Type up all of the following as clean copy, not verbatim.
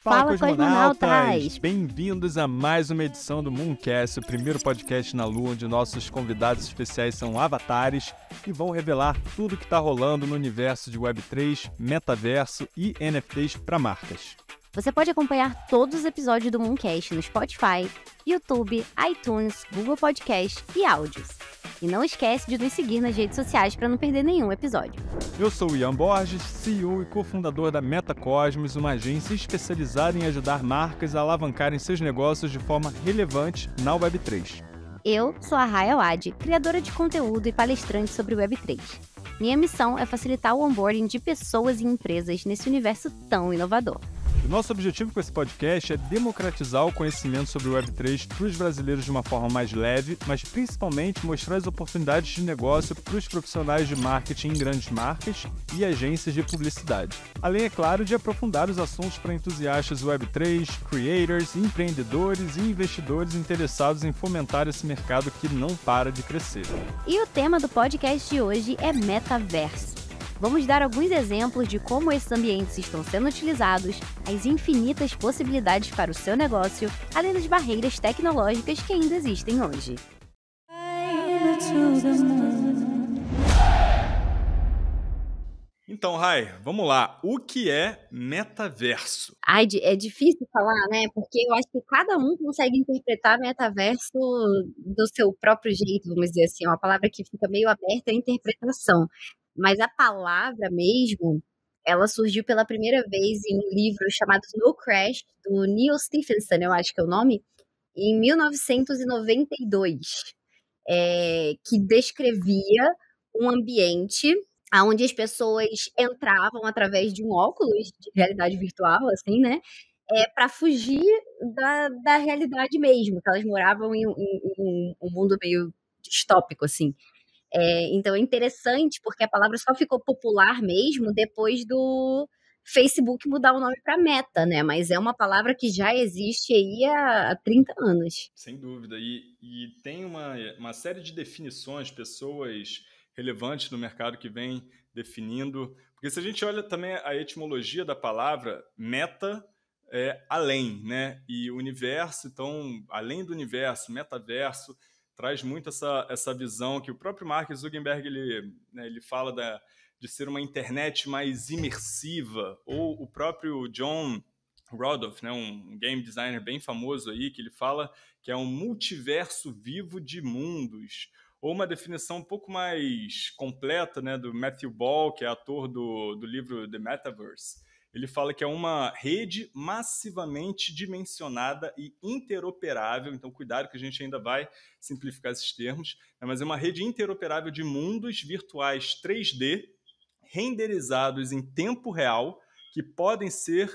Fala, Fala, cosmonautas! cosmonautas! Bem-vindos a mais uma edição do Mooncast, o primeiro podcast na Lua, onde nossos convidados especiais são avatares e vão revelar tudo o que está rolando no universo de Web3, metaverso e NFTs para marcas. Você pode acompanhar todos os episódios do Mooncast no Spotify, YouTube, iTunes, Google Podcast e Áudios. E não esquece de nos seguir nas redes sociais para não perder nenhum episódio. Eu sou o Ian Borges, CEO e cofundador da MetaCosmos, uma agência especializada em ajudar marcas a alavancarem seus negócios de forma relevante na Web3. Eu sou a Raya Wad, criadora de conteúdo e palestrante sobre Web3. Minha missão é facilitar o onboarding de pessoas e empresas nesse universo tão inovador. O nosso objetivo com esse podcast é democratizar o conhecimento sobre o Web3 para os brasileiros de uma forma mais leve, mas principalmente mostrar as oportunidades de negócio para os profissionais de marketing em grandes marcas e agências de publicidade. Além, é claro, de aprofundar os assuntos para entusiastas Web3, creators, empreendedores e investidores interessados em fomentar esse mercado que não para de crescer. E o tema do podcast de hoje é metaverso. Vamos dar alguns exemplos de como esses ambientes estão sendo utilizados, as infinitas possibilidades para o seu negócio, além das barreiras tecnológicas que ainda existem hoje. Então, Rai, vamos lá. O que é metaverso? Ai, é difícil falar, né? Porque eu acho que cada um consegue interpretar metaverso do seu próprio jeito, vamos dizer assim. É uma palavra que fica meio aberta à interpretação. Mas a palavra mesmo, ela surgiu pela primeira vez em um livro chamado No Crash, do Neil Stephenson, eu acho que é o nome, em 1992, que descrevia um ambiente onde as pessoas entravam através de um óculos de realidade virtual, assim, né? Para fugir da realidade mesmo, que elas moravam em um mundo meio distópico, assim. Então é interessante porque a palavra só ficou popular mesmo depois do Facebook mudar o nome para Meta, né? Mas é uma palavra que já existe aí há 30 anos. Sem dúvida. E tem uma série de definições, pessoas relevantes no mercado que vêm definindo. Porque se a gente olha também a etimologia da palavra, meta é além, né? E universo, então, além do universo, metaverso, traz muito essa visão que o próprio Mark Zuckerberg ele fala de ser uma internet mais imersiva, ou o próprio John Rodolph, né, um game designer bem famoso aí, que ele fala que é um multiverso vivo de mundos, ou uma definição um pouco mais completa, né, do Matthew Ball, que é ator do livro The Metaverse. Ele fala que é uma rede massivamente dimensionada e interoperável, então cuidado que a gente ainda vai simplificar esses termos, né, mas é uma rede interoperável de mundos virtuais 3D renderizados em tempo real que podem ser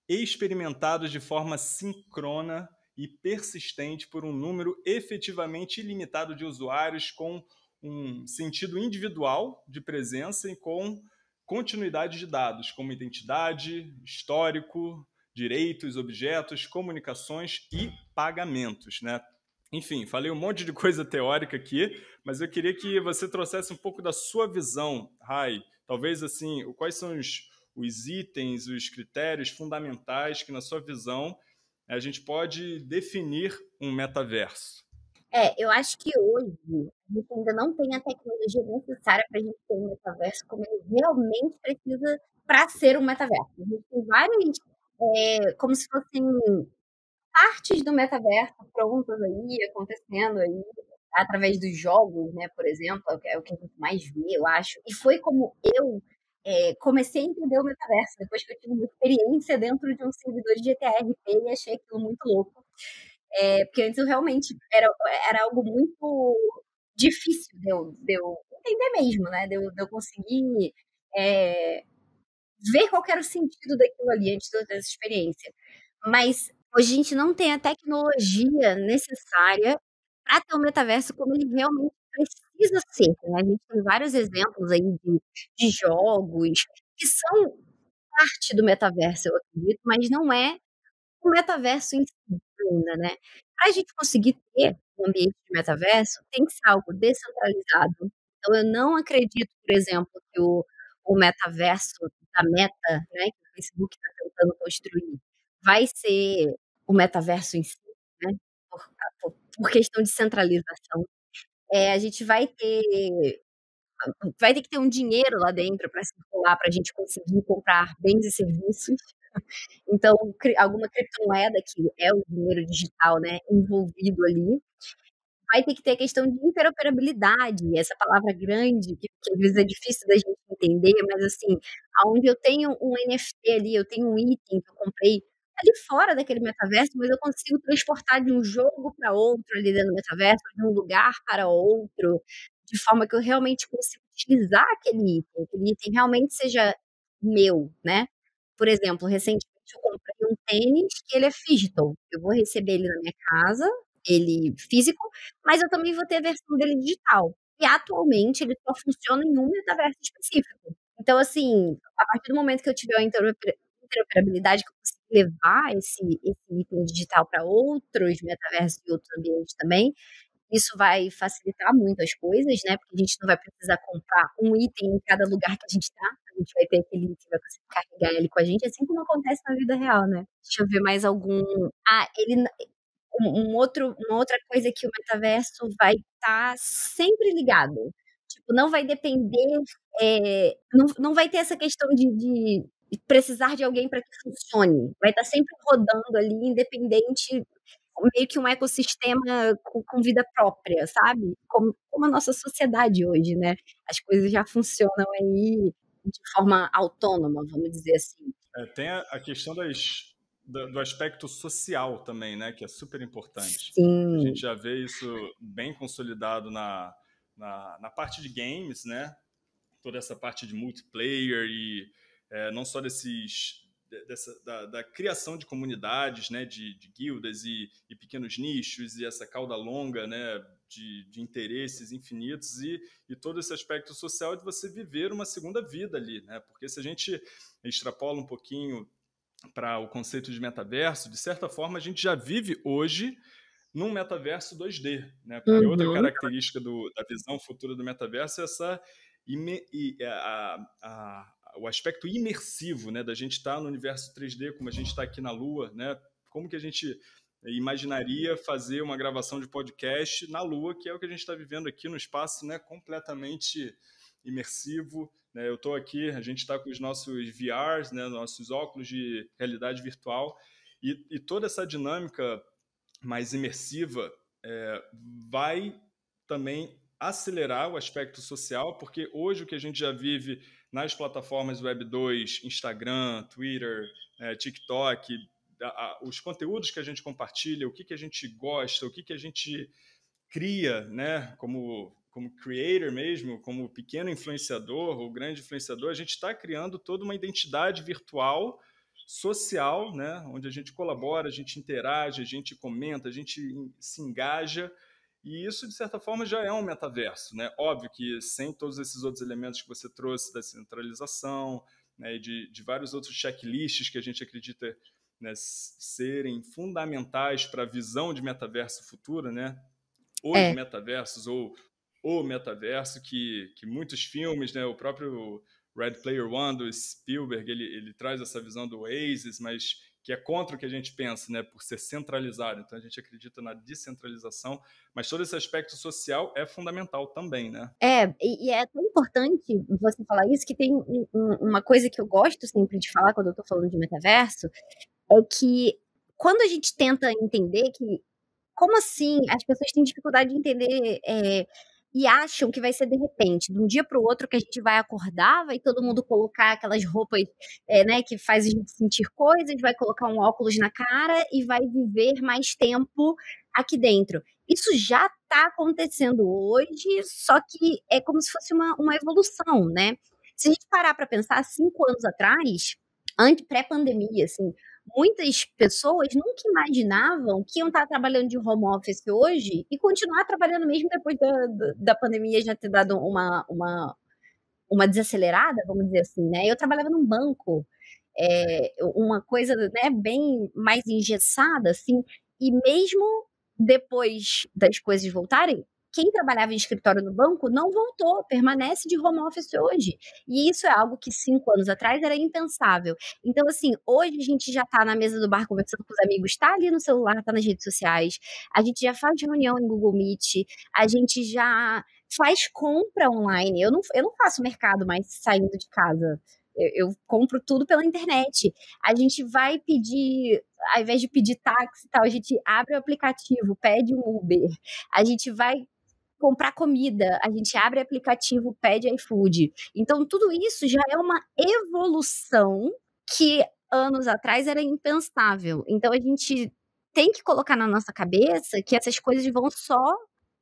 experimentados de forma sincrona e persistente por um número efetivamente ilimitado de usuários com um sentido individual de presença e com continuidade de dados, como identidade, histórico, direitos, objetos, comunicações e pagamentos, né? Enfim, falei um monte de coisa teórica aqui, mas eu queria que você trouxesse um pouco da sua visão, Rai. Talvez, assim, quais são os itens, os critérios fundamentais que, na sua visão, a gente pode definir um metaverso? Eu acho que hoje a gente ainda não tem a tecnologia necessária para a gente ter um metaverso como ele realmente precisa para ser um metaverso. A gente tem várias, como se fossem partes do metaverso prontas aí, acontecendo aí, através dos jogos, né, por exemplo, é o que a gente mais vê, eu acho. E foi como eu comecei a entender o metaverso, depois que eu tive uma experiência dentro de um servidor de GTA RP e achei aquilo muito louco. Porque antes eu realmente era algo muito difícil de eu entender mesmo, né? De eu conseguir é, ver qual que era o sentido daquilo ali antes de eu ter essa experiência. Mas hoje a gente não tem a tecnologia necessária para ter um metaverso como ele realmente precisa ser, né? A gente tem vários exemplos aí de jogos que são parte do metaverso, eu acredito, mas não é o metaverso em si ainda, né. Pra gente conseguir ter um ambiente de metaverso, tem que ser algo descentralizado. Então eu não acredito, por exemplo, que o metaverso da Meta, né, que o Facebook está tentando construir, vai ser o metaverso em si, né, por questão de centralização. A gente vai ter que ter um dinheiro lá dentro para circular, para a gente conseguir comprar bens e serviços. Então, alguma criptomoeda, que é o dinheiro digital, né, envolvido ali, vai ter que ter a questão de interoperabilidade, essa palavra grande, que às vezes é difícil da gente entender, mas assim, aonde eu tenho um NFT ali, eu tenho um item que eu comprei ali fora daquele metaverso, mas eu consigo transportar de um jogo para outro ali dentro do metaverso, de um lugar para outro, de forma que eu realmente consiga utilizar aquele item realmente seja meu, né. Por exemplo, recentemente eu comprei um tênis que ele é phygital, eu vou receber ele na minha casa, ele físico, mas eu também vou ter a versão dele digital. E atualmente ele só funciona em um metaverso específico. Então, assim, a partir do momento que eu tiver a interoperabilidade, que eu conseguir levar esse item digital para outros metaversos e outros ambientes também, isso vai facilitar muito as coisas, né, porque a gente não vai precisar comprar um item em cada lugar que a gente tá, a gente vai ter aquele item, vai conseguir carregar ele com a gente, assim como acontece na vida real, né. Deixa eu ver mais algum. Ele uma outra coisa que o metaverso vai estar sempre ligado. Tipo, não vai depender, não vai ter essa questão de precisar de alguém para que funcione. Vai estar sempre rodando ali, independente, meio que um ecossistema com vida própria, sabe? Como a nossa sociedade hoje, né? As coisas já funcionam aí de forma autônoma, vamos dizer assim. Tem a questão do aspecto social também, né, que é super importante. A gente Sim. já vê isso bem consolidado na parte de games, né? Toda essa parte de multiplayer e não só da criação de comunidades, né, de guildas e pequenos nichos e essa cauda longa, né, de interesses infinitos e todo esse aspecto social de você viver uma segunda vida ali, né? Porque se a gente extrapola um pouquinho para o conceito de metaverso, de certa forma a gente já vive hoje num metaverso 2D, né? Porque outra Uhum. característica da visão futura do metaverso é essa o aspecto imersivo, né? Da gente estar no universo 3D, como a gente está aqui na Lua, né? Como que a gente imaginaria fazer uma gravação de podcast na Lua, que é o que a gente está vivendo aqui no espaço, né? Completamente imersivo, né? Eu estou aqui, a gente está com os nossos VRs, né? Nossos óculos de realidade virtual e toda essa dinâmica mais imersiva vai também acelerar o aspecto social, porque hoje o que a gente já vive nas plataformas Web 2, Instagram, Twitter, TikTok, os conteúdos que a gente compartilha, o que a gente gosta, o que a gente cria, né, como creator mesmo, como pequeno influenciador ou grande influenciador, a gente está criando toda uma identidade virtual social, né, onde a gente colabora, a gente interage, a gente comenta, a gente se engaja, e isso, de certa forma, já é um metaverso, né? Óbvio que sem todos esses outros elementos que você trouxe da centralização, né, e de vários outros checklists que a gente acredita, né, serem fundamentais para a visão de metaverso futuro, né? Os É. metaversos ou o metaverso que muitos filmes, né, o próprio Red Player One do Spielberg, ele traz essa visão do Oasis, mas que é contra o que a gente pensa, né, por ser centralizado. Então a gente acredita na descentralização, mas todo esse aspecto social é fundamental também, né? E é tão importante você falar isso, que tem uma coisa que eu gosto sempre de falar quando eu tô falando de metaverso, é que quando a gente tenta entender que como assim as pessoas têm dificuldade de entender, e acham que vai ser de repente, de um dia para o outro que a gente vai acordar, vai todo mundo colocar aquelas roupas, né, que faz a gente sentir coisas, vai colocar um óculos na cara e vai viver mais tempo aqui dentro. Isso já está acontecendo hoje, só que é como se fosse uma evolução, né. Se a gente parar para pensar, 5 anos atrás, pré-pandemia, assim, muitas pessoas nunca imaginavam que iam estar trabalhando de home office hoje e continuar trabalhando mesmo depois da pandemia já ter dado uma desacelerada, vamos dizer assim, né. Eu trabalhava num banco, uma coisa, né, bem mais engessada, assim, e mesmo depois das coisas voltarem, quem trabalhava em escritório no banco não voltou, permanece de home office hoje. E isso é algo que 5 anos atrás era impensável. Então, assim, hoje a gente já está na mesa do bar conversando com os amigos, está ali no celular, está nas redes sociais, a gente já faz reunião em Google Meet, a gente já faz compra online. Eu não faço mercado mais saindo de casa. Eu compro tudo pela internet. A gente vai pedir, ao invés de pedir táxi e tal, a gente abre o aplicativo, pede um Uber. A gente vai comprar comida, a gente abre o aplicativo, pede iFood. Então, tudo isso já é uma evolução que anos atrás era impensável. Então, a gente tem que colocar na nossa cabeça que essas coisas vão só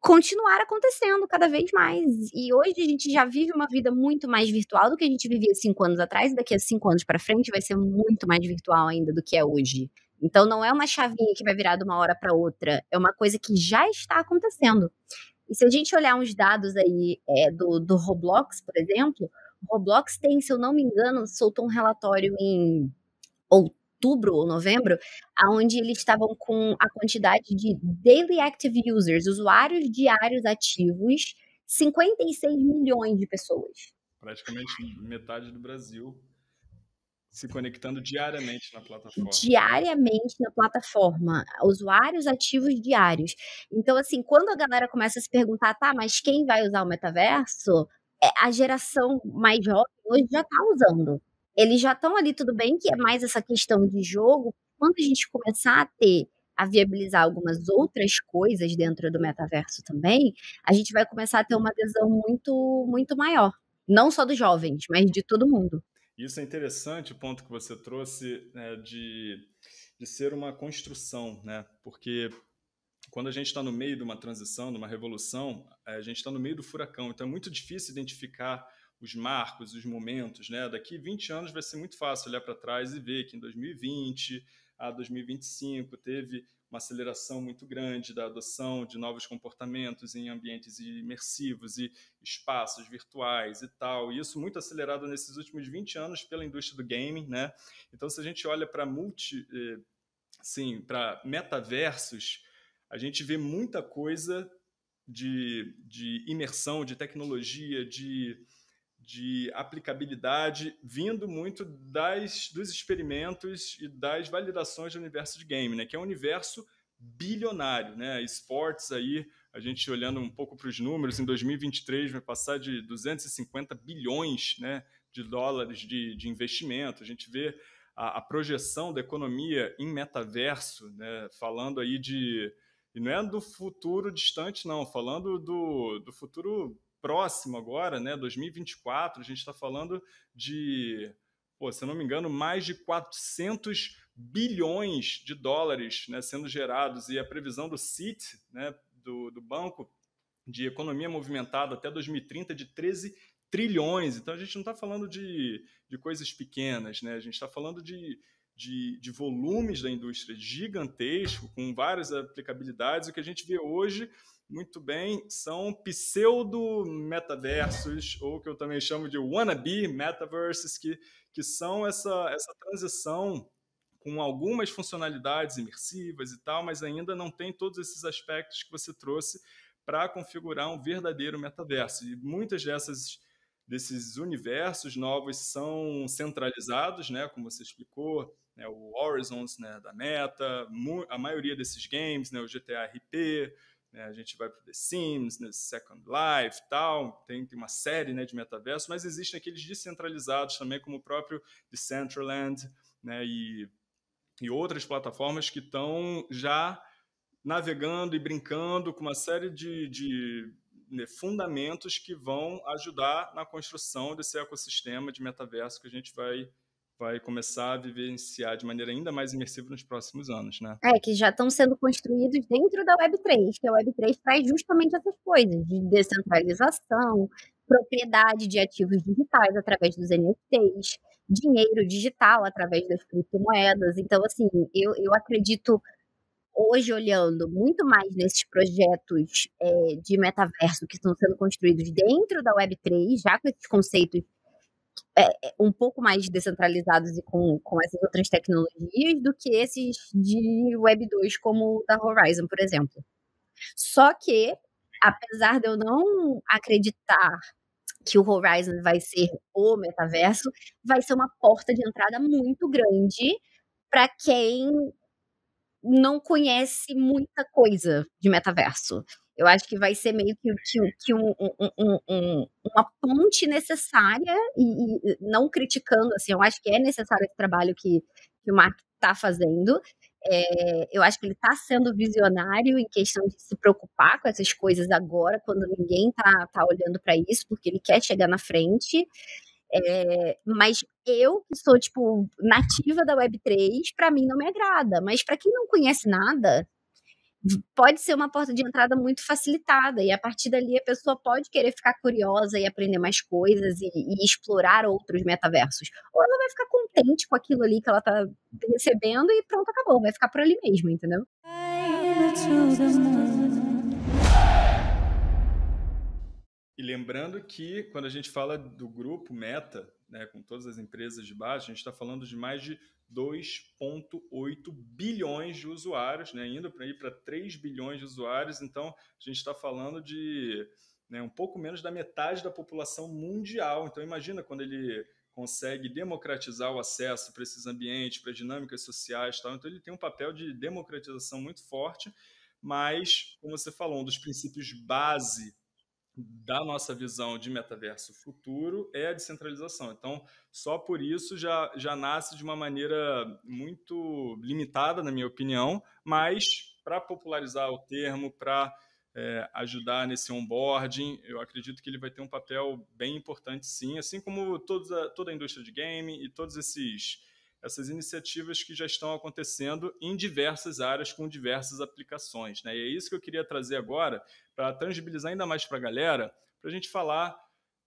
continuar acontecendo cada vez mais. E hoje a gente já vive uma vida muito mais virtual do que a gente vivia 5 anos atrás, e daqui a 5 anos para frente vai ser muito mais virtual ainda do que é hoje. Então não é uma chavinha que vai virar de uma hora para outra, é uma coisa que já está acontecendo. E se a gente olhar uns dados aí do Roblox, por exemplo, o Roblox tem, se eu não me engano, soltou um relatório em outubro ou novembro, onde eles estavam com a quantidade de daily active users, usuários diários ativos, 56 milhões de pessoas. Praticamente metade do Brasil se conectando diariamente na plataforma. Diariamente na plataforma, usuários ativos diários. Então, assim, quando a galera começa a se perguntar, tá, mas quem vai usar o metaverso? A geração mais jovem hoje já tá usando. Eles já estão ali, tudo bem que é mais essa questão de jogo. Quando a gente começar a viabilizar algumas outras coisas dentro do metaverso também, a gente vai começar a ter uma adesão muito, muito maior. Não só dos jovens, mas de todo mundo. Isso é interessante, o ponto que você trouxe, né, de ser uma construção, né? Porque quando a gente está no meio de uma transição, de uma revolução, a gente está no meio do furacão. Então é muito difícil identificar os marcos, os momentos, né? Daqui 20 anos vai ser muito fácil olhar para trás e ver que em 2020 a 2025 teve uma aceleração muito grande da adoção de novos comportamentos em ambientes imersivos e espaços virtuais e tal. E isso muito acelerado nesses últimos 20 anos pela indústria do gaming, né? Então, se a gente olha para para metaversos, a gente vê muita coisa de imersão, de tecnologia, de aplicabilidade vindo muito dos experimentos e das validações do universo de game, né? Que é um universo bilionário, né? Esportes aí, a gente olhando um pouco para os números, em 2023 vai passar de 250 bilhões, né, de dólares de investimento. A gente vê a projeção da economia em metaverso, né, falando aí e não é do futuro distante, não, falando do futuro próximo agora, né, 2024, a gente está falando de, se eu não me engano, mais de 400 bilhões de dólares, né, sendo gerados, e a previsão do CIT, né, do Banco de Economia Movimentada até 2030 de 13 trilhões. Então a gente não está falando de coisas pequenas, né? A gente está falando de volumes da indústria gigantesco, com várias aplicabilidades. O que a gente vê hoje, muito bem, são pseudo-metaversos, ou que eu também chamo de wannabe metaverses, que são essa transição com algumas funcionalidades imersivas e tal, mas ainda não tem todos esses aspectos que você trouxe para configurar um verdadeiro metaverso. E muitas desses universos novos são centralizados, né, como você explicou, né, o Horizons, né, da Meta, a maioria desses games, né, o GTA RP, né, a gente vai para o The Sims, né, Second Life e tal, tem uma série, né, de metaversos, mas existem aqueles descentralizados também, como o próprio Decentraland, né, e outras plataformas que estão já navegando e brincando com uma série de fundamentos que vão ajudar na construção desse ecossistema de metaverso que a gente vai começar a vivenciar de maneira ainda mais imersiva nos próximos anos, né? Que já estão sendo construídos dentro da Web3, que a Web3 traz justamente essas coisas de descentralização, propriedade de ativos digitais através dos NFTs, dinheiro digital através das criptomoedas. Então, assim, eu acredito hoje, olhando muito mais nesses projetos de metaverso que estão sendo construídos dentro da Web3, já com esses conceitos um pouco mais descentralizados e com essas outras tecnologias, do que esses de Web2, como o da Horizon, por exemplo. Só que apesar de eu não acreditar que o Horizon vai ser o metaverso, vai ser uma porta de entrada muito grande para quem não conhece muita coisa de metaverso. Eu acho que vai ser meio que uma ponte necessária, e não criticando, assim, eu acho que é necessário esse trabalho que o Mark está fazendo. Eu acho que ele está sendo visionário em questão de se preocupar com essas coisas agora, quando ninguém está olhando para isso, porque ele quer chegar na frente. Mas eu, que sou, tipo, nativa da Web3, para mim não me agrada. Mas para quem não conhece nada, pode ser uma porta de entrada muito facilitada. E a partir dali a pessoa pode querer ficar curiosa e aprender mais coisas e explorar outros metaversos. Ou ela vai ficar contente com aquilo ali que ela tá recebendo e pronto, acabou. Vai ficar por ali mesmo, entendeu? E lembrando que quando a gente fala do grupo Meta, né, com todas as empresas de base, a gente está falando de mais de 2,8 bilhões de usuários, né, indo para ir para 3 bilhões de usuários. Então, a gente está falando de, né, um pouco menos da metade da população mundial. Então, imagina quando ele consegue democratizar o acesso para esses ambientes, para dinâmicas sociais, tal. Então, ele tem um papel de democratização muito forte, mas, como você falou, um dos princípios base da nossa visão de metaverso futuro é a descentralização. Então, só por isso já nasce de uma maneira muito limitada, na minha opinião, mas para popularizar o termo, para ajudar nesse onboarding, eu acredito que ele vai ter um papel bem importante, sim, assim como toda a indústria de game e todos essas iniciativas que já estão acontecendo em diversas áreas com diversas aplicações, né? E é isso que eu queria trazer agora, para tangibilizar ainda mais para a galera, para a gente falar,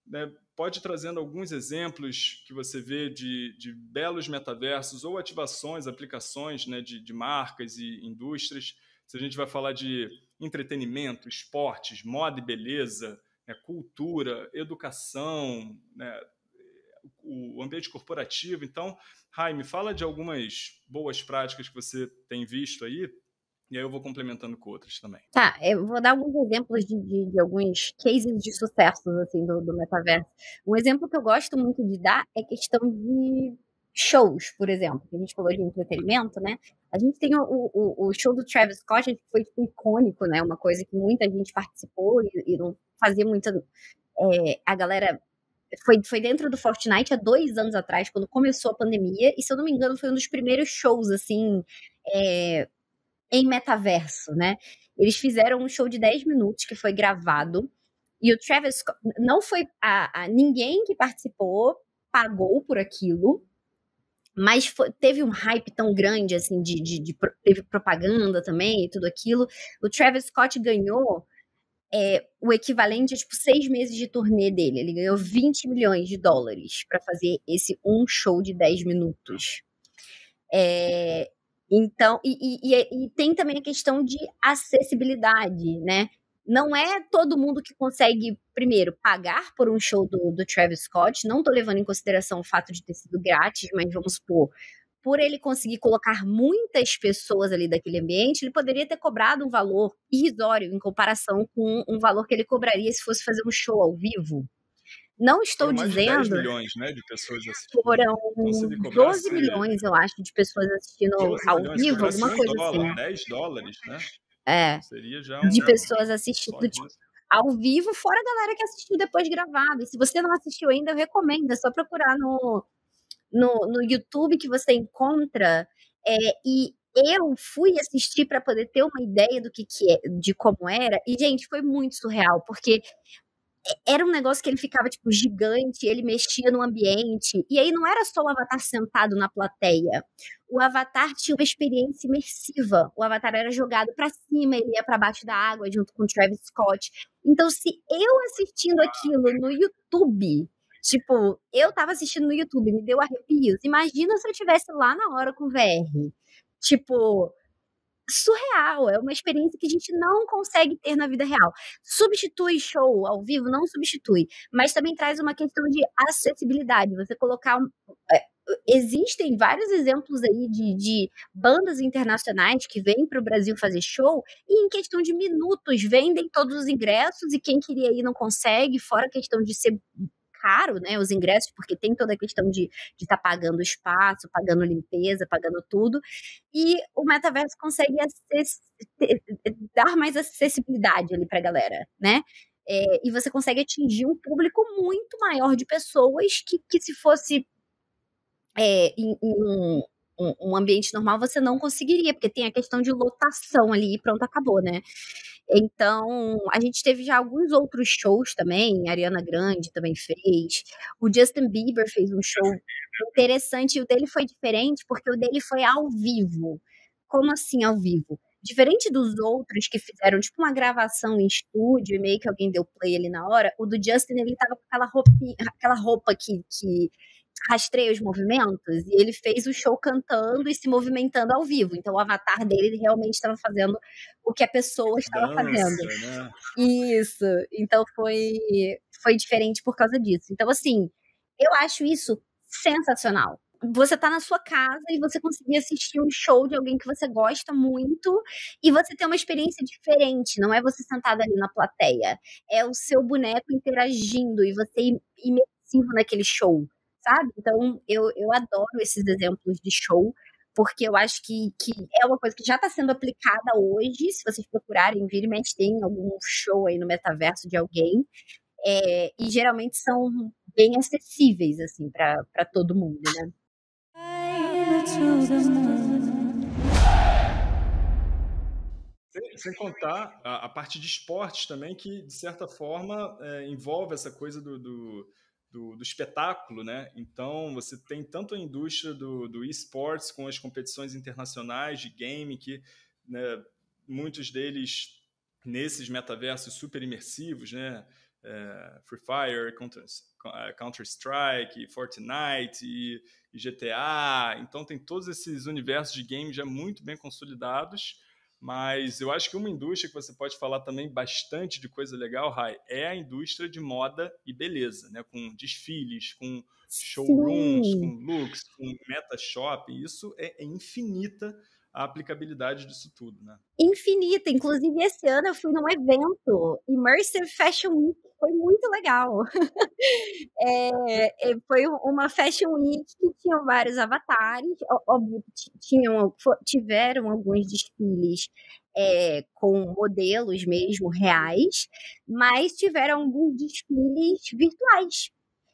né, pode ir trazendo alguns exemplos que você vê de belos metaversos ou ativações, aplicações, né, de marcas e indústrias. Se a gente vai falar de entretenimento, esportes, moda e beleza, né, cultura, educação, né, o ambiente corporativo. Então, Jaime, fala de algumas boas práticas que você tem visto aí, e aí eu vou complementando com outras também. Tá, eu vou dar alguns exemplos de alguns cases de sucessos, assim, do metaverso. Um exemplo que eu gosto muito de dar é questão de shows, por exemplo. A gente falou de entretenimento, né? A gente tem o show do Travis Scott, que foi, tipo, icônico, né? Uma coisa que muita gente participou e não fazia muita... a galera... Foi dentro do Fortnite há 2 anos atrás, quando começou a pandemia, e se eu não me engano foi um dos primeiros shows, assim, em metaverso, né? Eles fizeram um show de 10 minutos que foi gravado, e o Travis Scott, não foi ninguém que participou pagou por aquilo, mas teve um hype tão grande, assim, teve propaganda também e tudo aquilo. O Travis Scott ganhou o equivalente a, tipo, 6 meses de turnê dele. Ele ganhou 20 milhões de dólares para fazer esse um show de 10 minutos. Então, e tem também a questão de acessibilidade, né? Não é todo mundo que consegue, primeiro, pagar por um show do Travis Scott. Não tô levando em consideração o fato de ter sido grátis, mas vamos supor, por ele conseguir colocar muitas pessoas ali daquele ambiente, ele poderia ter cobrado um valor irrisório em comparação com um valor que ele cobraria se fosse fazer um show ao vivo. Não estou Foram mais de 10 dizendo... milhões, né, de pessoas assistindo. Foram Então, se ele 12 cobrasse milhões, eu acho, de pessoas assistindo 12 ao milhões, se vivo, cobrasse alguma um coisa dólar, assim. 10 dólares, né? É, Seria já de um... pessoas só assistindo, tipo, disso. ao vivo, fora a galera que assistiu depois gravado. E se você não assistiu ainda, eu recomendo, é só procurar no YouTube que você encontra. E eu fui assistir para poder ter uma ideia do que é, de como era. E, gente, foi muito surreal, porque era um negócio que ele ficava, tipo, gigante, ele mexia no ambiente, e aí não era só o Avatar sentado na plateia. O Avatar tinha uma experiência imersiva. O Avatar era jogado pra cima, ele ia pra baixo da água junto com o Travis Scott. Então, se eu assistindo aquilo no YouTube, tipo, eu tava assistindo no YouTube, me deu arrepios, imagina se eu estivesse lá na hora com o VR. Tipo, surreal, é uma experiência que a gente não consegue ter na vida real. Substitui show ao vivo? Não substitui, mas também traz uma questão de acessibilidade. Você colocar existem vários exemplos aí de bandas internacionais que vêm para o Brasil fazer show e em questão de minutos vendem todos os ingressos e quem queria ir não consegue, fora a questão de ser caro, né, os ingressos, porque tem toda a questão de estar pagando espaço, pagando limpeza, pagando tudo, e o metaverso consegue dar mais acessibilidade ali para a galera, né? E você consegue atingir um público muito maior de pessoas que se fosse em um ambiente normal você não conseguiria, porque tem a questão de lotação ali e pronto, acabou, né? Então, a gente teve já alguns outros shows também, a Ariana Grande também fez, o Justin Bieber fez um show interessante, e o dele foi diferente, porque o dele foi ao vivo. Como assim ao vivo? Diferente dos outros que fizeram, tipo, uma gravação em estúdio e meio que alguém deu play ali na hora, o do Justin, ele tava com aquela roupa que rastreia os movimentos, e ele fez o show cantando e se movimentando ao vivo. Então o avatar dele realmente estava fazendo o que a pessoa estava fazendo. Né? Isso. Então foi diferente por causa disso. Então, assim, eu acho isso sensacional. Você tá na sua casa e você conseguir assistir um show de alguém que você gosta muito e você ter uma experiência diferente. Não é você sentado ali na plateia. É o seu boneco interagindo e você imersivo naquele show, sabe? Então, eu adoro esses exemplos de show, porque eu acho que é uma coisa que já está sendo aplicada hoje. Se vocês procurarem, vira e mexe, tem algum show aí no metaverso de alguém, e geralmente são bem acessíveis, assim, para todo mundo, né? Sem contar a parte de esportes também, que de certa forma envolve essa coisa do espetáculo, né? Então você tem tanto a indústria do esportes com as competições internacionais de game, que, né, muitos deles nesses metaversos super imersivos, né? Free Fire, Counter-Strike, Fortnite e GTA. Então tem todos esses universos de games já muito bem consolidados. Mas eu acho que uma indústria que você pode falar também bastante de coisa legal, Rai, é a indústria de moda e beleza, né? Com desfiles, com showrooms, Sim. com looks, com meta shopping. Isso é infinita a aplicabilidade disso tudo, né? Infinita. Inclusive, esse ano eu fui num evento, Immersive Fashion Week, foi muito legal. Foi uma Fashion Week que tinham vários avatares, óbvio que tiveram alguns desfiles com modelos mesmo reais, mas tiveram alguns desfiles virtuais,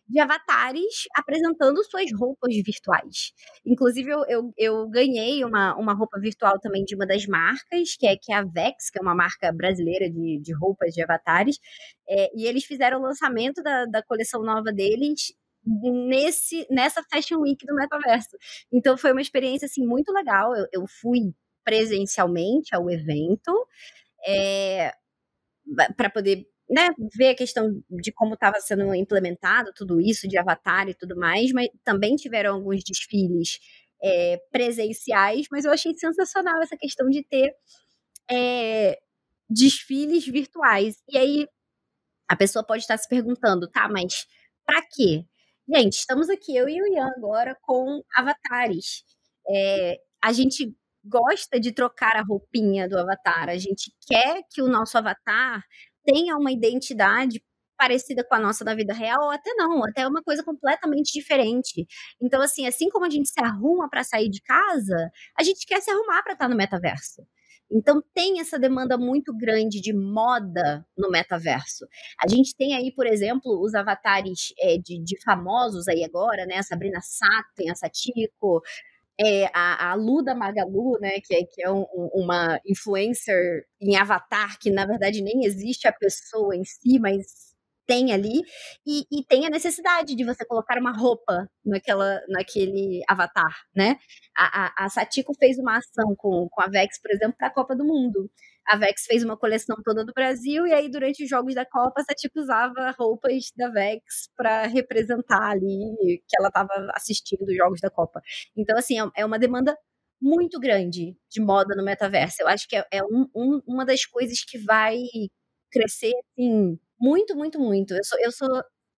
de avatares apresentando suas roupas virtuais. Inclusive, eu ganhei uma roupa virtual também de uma das marcas, que é a Vex, que é uma marca brasileira de roupas de avatares, e eles fizeram o lançamento da coleção nova deles nessa Fashion Week do Metaverso. Então, foi uma experiência, assim, muito legal. Eu fui presencialmente ao evento, para poder, né, ver a questão de como estava sendo implementado tudo isso, de avatar e tudo mais, mas também tiveram alguns desfiles presenciais, mas eu achei sensacional essa questão de ter desfiles virtuais. E aí a pessoa pode estar se perguntando, tá, mas para quê? Gente, estamos aqui, eu e o Ian agora, com avatares. A gente gosta de trocar a roupinha do avatar, a gente quer que o nosso avatar tenha uma identidade parecida com a nossa da vida real, ou até não, até uma coisa completamente diferente. Então, assim como a gente se arruma para sair de casa, a gente quer se arrumar para estar no metaverso. Então, tem essa demanda muito grande de moda no metaverso. A gente tem aí, por exemplo, os avatares de famosos aí agora, né? A Sabrina Sato, tem a Satiko, a Luda Magalu, né, que é uma influencer em avatar, que na verdade nem existe a pessoa em si, mas tem ali, e tem a necessidade de você colocar uma roupa naquele avatar, né? A Satiko fez uma ação com a Vex, por exemplo, para a Copa do Mundo. A Vex fez uma coleção toda do Brasil, e aí durante os jogos da Copa, a Satiko usava roupas da Vex para representar ali que ela estava assistindo os jogos da Copa. Então, assim, é uma demanda muito grande de moda no metaverso. Eu acho que é uma das coisas que vai crescer, assim, muito, muito, muito. Eu sou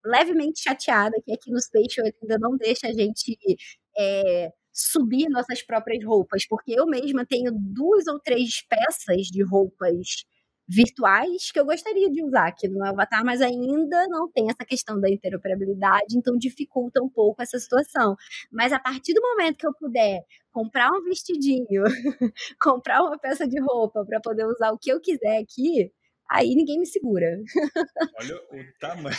levemente chateada que aqui no Spatial ainda não deixa a gente subir nossas próprias roupas, porque eu mesma tenho 2 ou 3 peças de roupas virtuais que eu gostaria de usar aqui no meu avatar, mas ainda não tem essa questão da interoperabilidade, então dificulta um pouco essa situação. Mas a partir do momento que eu puder comprar um vestidinho, comprar uma peça de roupa para poder usar o que eu quiser aqui, aí ninguém me segura. Olha o tamanho,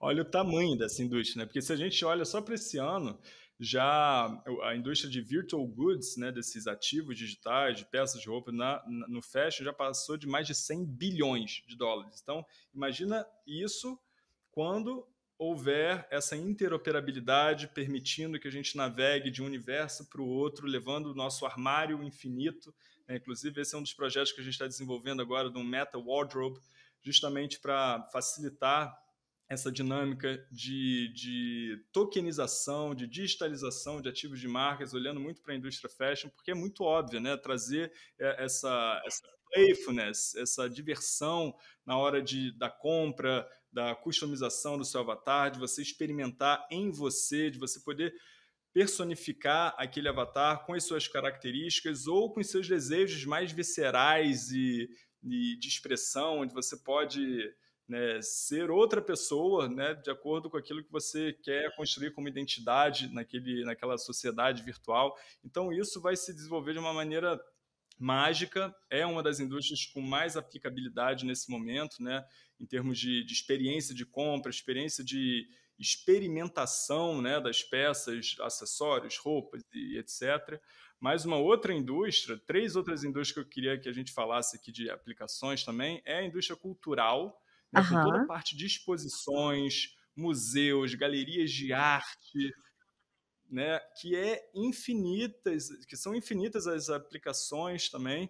olha o tamanho dessa indústria, né? Porque se a gente olha só para esse ano, já a indústria de virtual goods, né, desses ativos digitais, de peças de roupa no fashion já passou de mais de 100 bilhões de dólares. Então, imagina isso quando houver essa interoperabilidade, permitindo que a gente navegue de um universo para o outro, levando o nosso armário infinito. Inclusive, esse é um dos projetos que a gente está desenvolvendo agora, do Meta Wardrobe, justamente para facilitar essa dinâmica de tokenização, de digitalização de ativos de marcas, olhando muito para a indústria fashion, porque é muito óbvio, né? Trazer essa playfulness, essa diversão na hora da compra, da customização do seu avatar, de você experimentar em você, de você poder personificar aquele avatar com as suas características ou com os seus desejos mais viscerais e de expressão, onde você pode, né, ser outra pessoa, né, de acordo com aquilo que você quer construir como identidade naquela sociedade virtual. Então, isso vai se desenvolver de uma maneira mágica, é uma das indústrias com mais aplicabilidade nesse momento, né, em termos de experiência de compra, experiência de experimentação, né, das peças, acessórios, roupas e etc. Mas uma outra indústria, 3 outras indústrias que eu queria que a gente falasse aqui de aplicações também, é a indústria cultural, né, com toda a Aham. parte de exposições, museus, galerias de arte, né, que são infinitas as aplicações também,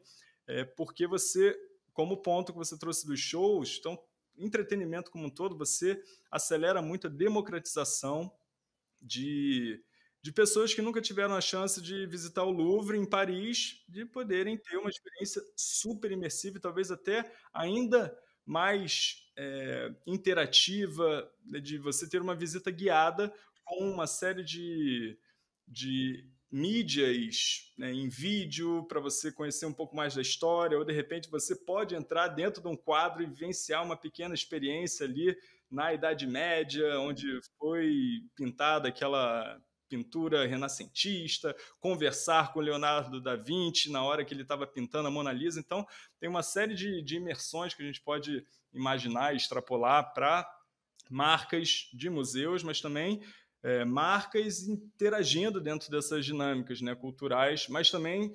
porque você, como o ponto que você trouxe dos shows, então, entretenimento como um todo, você acelera muito a democratização de, de pessoas que nunca tiveram a chance de visitar o Louvre em Paris, de poderem ter uma experiência super imersiva e talvez até ainda mais interativa, né, de você ter uma visita guiada com uma série de mídias, né, em vídeo para você conhecer um pouco mais da história, ou de repente você pode entrar dentro de um quadro e vivenciar uma pequena experiência ali na Idade Média, onde foi pintada aquela pintura renascentista, conversar com Leonardo da Vinci na hora que ele estava pintando a Mona Lisa. Então, tem uma série de imersões que a gente pode imaginar e extrapolar para marcas de museus, mas também marcas interagindo dentro dessas dinâmicas, né, culturais, mas também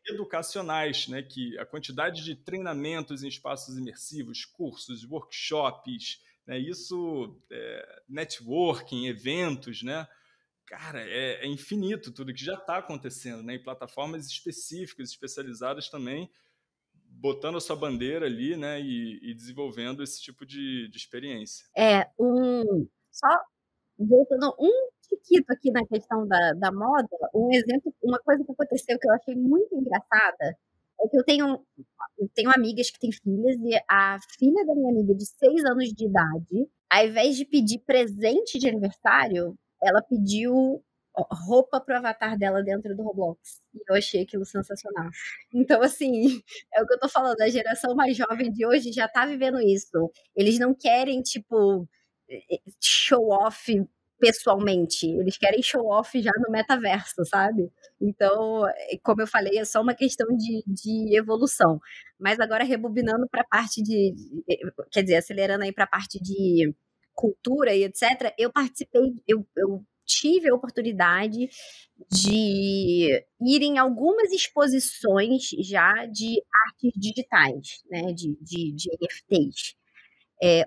educacionais, né, que a quantidade de treinamentos em espaços imersivos, cursos, workshops, né, isso, networking, eventos, né, cara, é infinito tudo que já está acontecendo, né, em plataformas específicas, especializadas também, botando a sua bandeira ali, né, e desenvolvendo esse tipo de experiência. Só voltando um tiquito aqui na questão da moda, um exemplo, uma coisa que aconteceu que eu achei muito engraçada é que eu tenho amigas que têm filhas e a filha da minha amiga de 6 anos de idade, ao invés de pedir presente de aniversário, ela pediu roupa pro avatar dela dentro do Roblox. E eu achei aquilo sensacional. Então, assim, é o que eu tô falando, a geração mais jovem de hoje já tá vivendo isso. Eles não querem, tipo, show off pessoalmente, eles querem show off já no metaverso, sabe? Então, como eu falei, é só uma questão de evolução. Mas agora, rebobinando para a parte quer dizer, acelerando aí para a parte de cultura e etc., eu participei, eu tive a oportunidade de ir em algumas exposições já de artes digitais, né, de NFTs.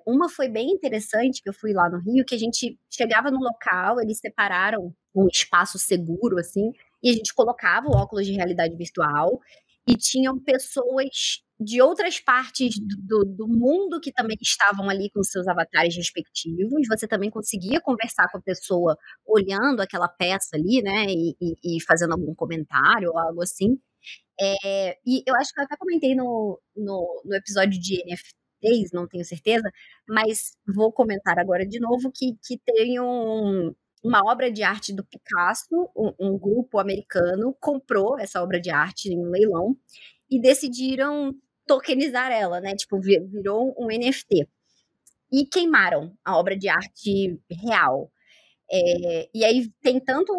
Uma foi bem interessante, que eu fui lá no Rio, que a gente chegava no local, eles separaram um espaço seguro, assim, e a gente colocava o óculos de realidade virtual, e tinham pessoas de outras partes do mundo que também estavam ali com seus avatares respectivos. Você também conseguia conversar com a pessoa olhando aquela peça ali, né, e fazendo algum comentário ou algo assim. E eu acho que eu até comentei no episódio de NFTs, não tenho certeza, mas vou comentar agora de novo que tem uma obra de arte do Picasso, um grupo americano comprou essa obra de arte em um leilão e decidiram tokenizar ela, né? Tipo, virou um NFT. E queimaram a obra de arte real. E aí tem tanto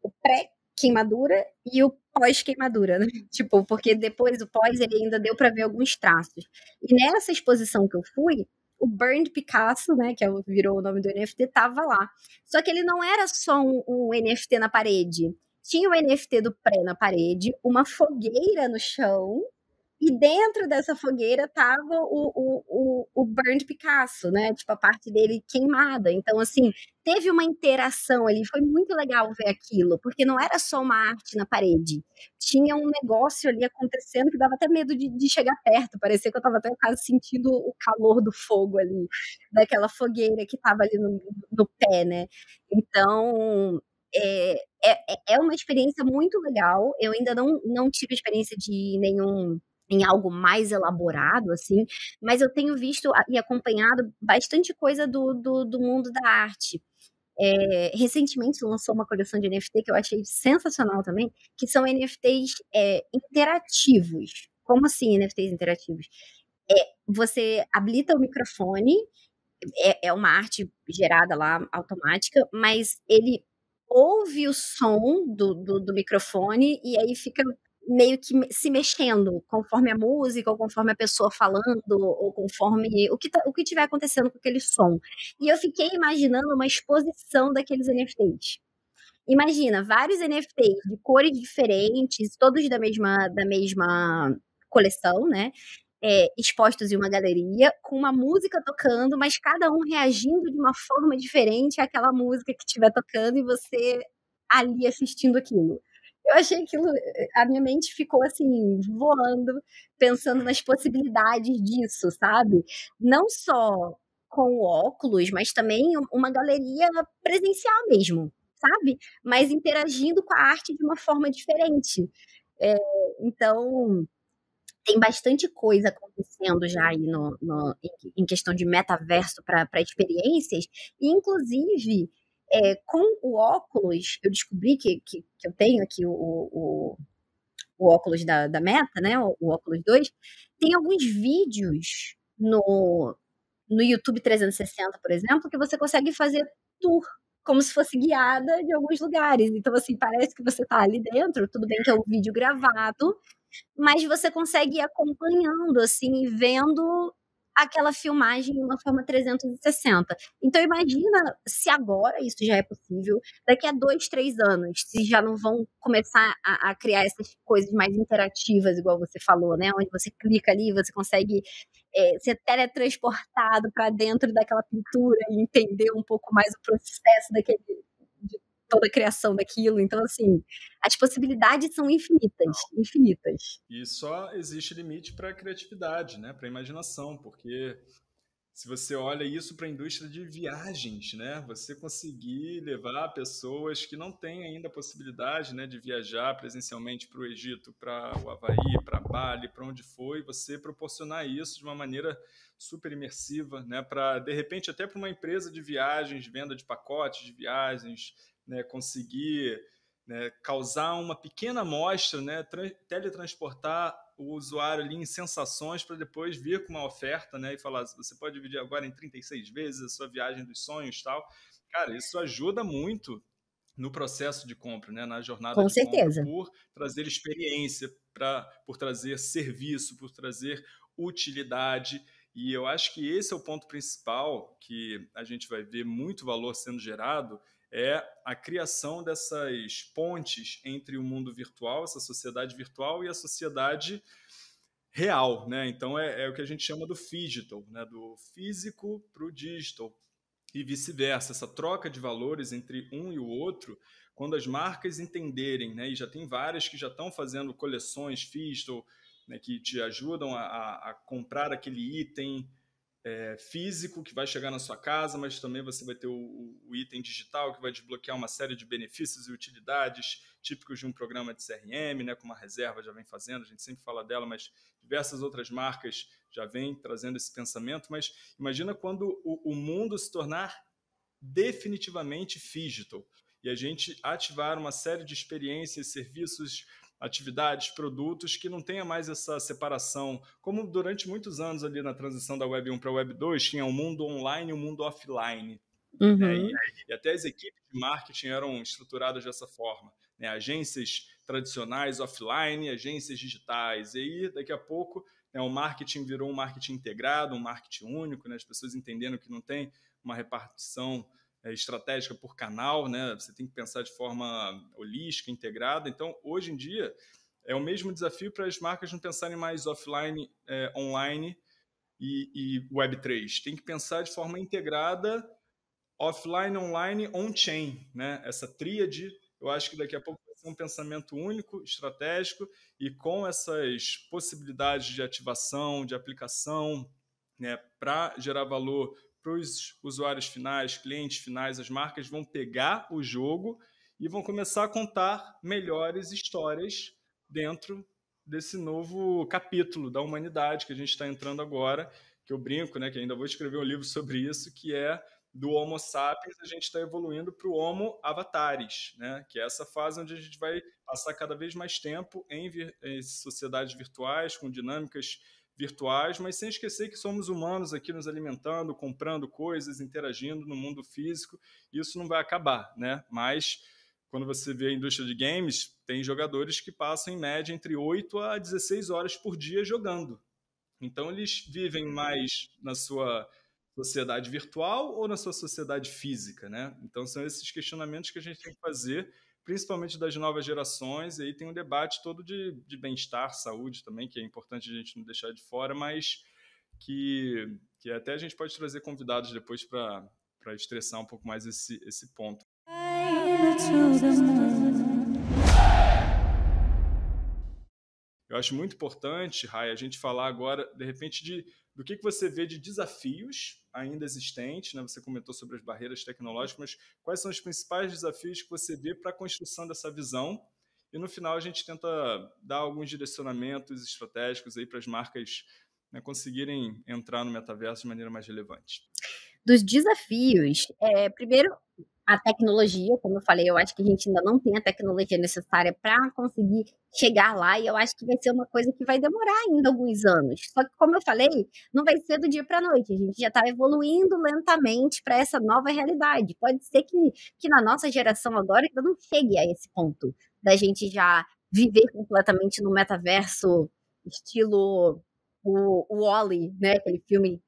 o pré-queimadura e o pós-queimadura, né? Tipo, porque depois o pós ele ainda deu para ver alguns traços. E nessa exposição que eu fui, o Burned Picasso, né, virou o nome do NFT, tava lá. Só que ele não era só um NFT na parede. Tinha o NFT do pré na parede, uma fogueira no chão, e dentro dessa fogueira tava o Burned Picasso, né? Tipo, a parte dele queimada. Então, assim, teve uma interação ali. Foi muito legal ver aquilo, porque não era só uma arte na parede. Tinha um negócio ali acontecendo que dava até medo de chegar perto. Parecia que eu tava até quase sentindo o calor do fogo ali, daquela fogueira que tava ali no pé, né? Então, é uma experiência muito legal. Eu ainda não tive experiência de em algo mais elaborado, assim, mas eu tenho visto e acompanhado bastante coisa do mundo da arte. Recentemente lançou uma coleção de NFT que eu achei sensacional também, que são NFTs interativos. Como assim NFTs interativos? Você habilita o microfone, é uma arte gerada lá automática, mas ele ouve o som do microfone e aí fica meio que se mexendo conforme a música, ou conforme a pessoa falando, ou conforme o que tiver acontecendo com aquele som. E eu fiquei imaginando uma exposição daqueles NFTs. Imagina, vários NFTs de cores diferentes, todos da mesma coleção, né? Expostos em uma galeria, com uma música tocando, mas cada um reagindo de uma forma diferente àquela música que estiver tocando e você ali assistindo aquilo. Eu achei aquilo, a minha mente ficou assim, voando, pensando nas possibilidades disso, sabe? Não só com o óculos, mas também uma galeria presencial mesmo, sabe? Mas interagindo com a arte de uma forma diferente. Então, tem bastante coisa acontecendo já aí em questão de metaverso para experiências, e inclusive com o óculos, eu descobri que eu tenho aqui o óculos da Meta, né, o óculos 2, tem alguns vídeos no YouTube 360, por exemplo, que você consegue fazer tour, como se fosse guiada de alguns lugares. Então, assim, parece que você está ali dentro, tudo bem que é um vídeo gravado, mas você consegue ir acompanhando, assim, vendo aquela filmagem de uma forma 360. Então imagina se agora isso já é possível, daqui a 2, 3 anos, se já não vão começar a criar essas coisas mais interativas, igual você falou, né? Onde você clica ali, você consegue ser teletransportado para dentro daquela pintura e entender um pouco mais o processo de toda a criação daquilo. Então, assim, as possibilidades são infinitas, infinitas. E só existe limite para a criatividade, né? Para a imaginação, porque se você olha isso para a indústria de viagens, né? Você conseguir levar pessoas que não têm ainda a possibilidade, né, de viajar presencialmente para o Egito, para o Havaí, para Bali, para onde for, e você proporcionar isso de uma maneira super imersiva, né? Para, de repente, até para uma empresa de viagens, venda de pacotes de viagens, né, conseguir, né, causar uma pequena amostra, né, teletransportar o usuário ali em sensações para depois vir com uma oferta, né, e falar, você pode dividir agora em 36 vezes a sua viagem dos sonhos e tal. Cara, isso ajuda muito no processo de compra, né, na jornada Com de compra, certeza. por trazer experiência, por trazer serviço, por trazer utilidade. E eu acho que esse é o ponto principal que a gente vai ver muito valor sendo gerado, é a criação dessas pontes entre o mundo virtual, essa sociedade virtual, e a sociedade real, né? Então é o que a gente chama do phygital, né? Do físico para o digital e vice-versa. Essa troca de valores entre um e o outro, quando as marcas entenderem, né? E já tem várias que já estão fazendo coleções phygital, né? Que te ajudam a comprar aquele item físico que vai chegar na sua casa, mas também você vai ter o item digital que vai desbloquear uma série de benefícios e utilidades típicos de um programa de CRM, né, como a Reserva já vem fazendo, a gente sempre fala dela, mas diversas outras marcas já vêm trazendo esse pensamento. Mas imagina quando o mundo se tornar definitivamente phygital. E a gente ativar uma série de experiências, serviços, atividades, produtos que não tenha mais essa separação, como durante muitos anos ali na transição da Web 1 para a Web 2, tinha o mundo online e o mundo offline. Né? E até as equipes de marketing eram estruturadas dessa forma. Né? Agências tradicionais offline, agências digitais. E aí, daqui a pouco, né, o marketing virou um marketing integrado, um marketing único, né? As pessoas entendendo que não tem uma repartição estratégica por canal, né? Você tem que pensar de forma holística, integrada. Então, hoje em dia, é o mesmo desafio para as marcas não pensarem mais offline, online e Web3. Tem que pensar de forma integrada, offline, online, on-chain. Né? Essa tríade, eu acho que daqui a pouco vai ser um pensamento único, estratégico, e com essas possibilidades de ativação, de aplicação, né, para gerar valor para os usuários finais, clientes finais, as marcas vão pegar o jogo e vão começar a contar melhores histórias dentro desse novo capítulo da humanidade que a gente está entrando agora, que eu brinco, né, que ainda vou escrever um livro sobre isso, que é do Homo sapiens, a gente está evoluindo para o Homo avatares, né, que é essa fase onde a gente vai passar cada vez mais tempo em sociedades virtuais, com dinâmicas virtuais, mas sem esquecer que somos humanos aqui nos alimentando, comprando coisas, interagindo no mundo físico. Isso não vai acabar, né? Mas quando você vê a indústria de games, tem jogadores que passam em média entre 8 a 16 horas por dia jogando. Então eles vivem mais na sua sociedade virtual ou na sua sociedade física, né? Então são esses questionamentos que a gente tem que fazer, principalmente das novas gerações, e aí tem um debate todo de bem-estar, saúde também, que é importante a gente não deixar de fora, mas que até a gente pode trazer convidados depois para estressar um pouco mais esse ponto. Eu acho muito importante, Rai, a gente falar agora, de repente, do que você vê de desafios ainda existentes, né? Você comentou sobre as barreiras tecnológicas, mas quais são os principais desafios que você vê para a construção dessa visão? E no final a gente tenta dar alguns direcionamentos estratégicos aí para as marcas, né, conseguirem entrar no metaverso de maneira mais relevante. Dos desafios, primeiro, a tecnologia, como eu falei, eu acho que a gente ainda não tem a tecnologia necessária para conseguir chegar lá, e eu acho que vai ser uma coisa que vai demorar ainda alguns anos. Só que, como eu falei, não vai ser do dia para a noite, a gente já está evoluindo lentamente para essa nova realidade. Pode ser que na nossa geração agora ainda não chegue a esse ponto da gente já viver completamente no metaverso, estilo o Wall-E, né? Aquele filme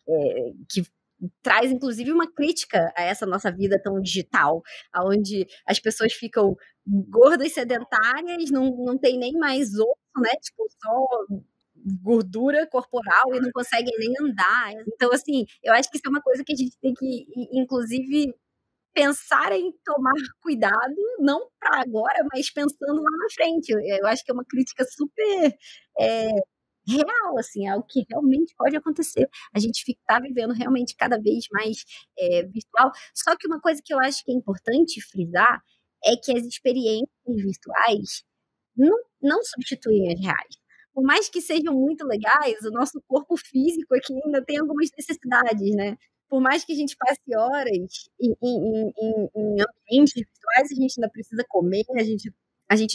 que traz, inclusive, uma crítica a essa nossa vida tão digital, onde as pessoas ficam gordas, sedentárias, não tem nem mais osso, né? Tipo, só gordura corporal e não conseguem nem andar. Então, assim, eu acho que isso é uma coisa que a gente tem que, inclusive, pensar em tomar cuidado, não para agora, mas pensando lá na frente. Eu acho que é uma crítica super real, assim, é algo que realmente pode acontecer. A gente está vivendo realmente cada vez mais virtual. Só que uma coisa que eu acho que é importante frisar é que as experiências virtuais não substituem as reais. Por mais que sejam muito legais, o nosso corpo físico aqui ainda tem algumas necessidades, né? Por mais que a gente passe horas em ambientes virtuais, a gente ainda precisa comer, a gente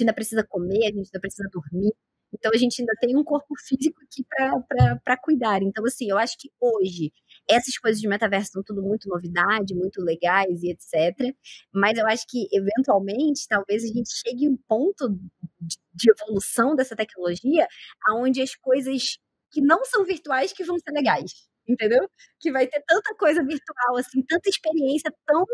ainda precisa comer, a gente ainda precisa dormir. Então, a gente ainda tem um corpo físico aqui para cuidar. Então, assim, eu acho que hoje essas coisas de metaverso são tudo muito novidade, muito legais e etc. Mas eu acho que, eventualmente, talvez a gente chegue a um ponto de evolução dessa tecnologia onde as coisas que não são virtuais que vão ser legais, entendeu? Que vai ter tanta coisa virtual, assim, tanta experiência tão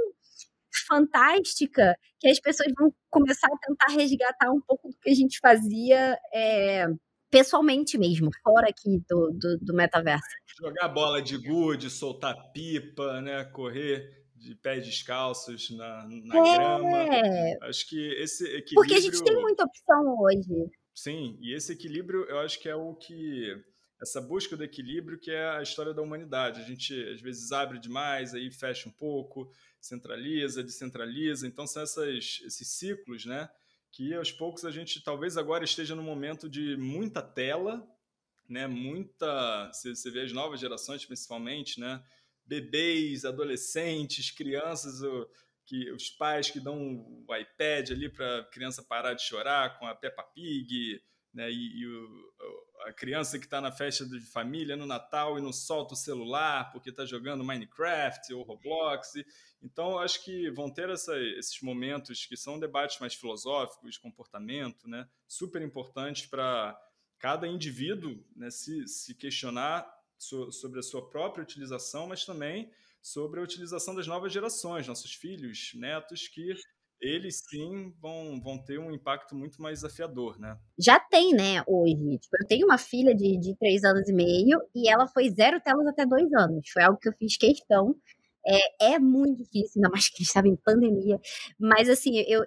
fantástica que as pessoas vão começar a tentar resgatar um pouco do que a gente fazia pessoalmente mesmo, fora aqui do metaverso. Jogar bola de gude, soltar pipa, né? Correr de pés descalços na grama. Acho que esse equilíbrio... Porque a gente tem muita opção hoje. Sim, e esse equilíbrio eu acho que é o que... Essa busca do equilíbrio que é a história da humanidade. A gente, às vezes, abre demais, aí fecha um pouco, centraliza, descentraliza. Então, são esses ciclos, né? Que, aos poucos, a gente talvez agora esteja no momento de muita tela, né? Você vê as novas gerações, principalmente, né? bebês, adolescentes, crianças, os pais que dão o iPad ali para a criança parar de chorar com a Peppa Pig, né? A criança que está na festa de família no Natal e não solta o celular porque está jogando Minecraft ou Roblox. Então, eu acho que vão ter esses momentos que são debates mais filosóficos, de comportamento, né? Super importantes para cada indivíduo, né, se questionar sobre a sua própria utilização, mas também sobre a utilização das novas gerações, nossos filhos, netos, que eles sim vão ter um impacto muito mais desafiador, né? Já tem, né, hoje. Tipo, eu tenho uma filha de 3 anos e meio e ela foi 0 telas até 2 anos. Foi algo que eu fiz questão. É muito difícil, ainda mais que a gente estava em pandemia. Mas, assim, eu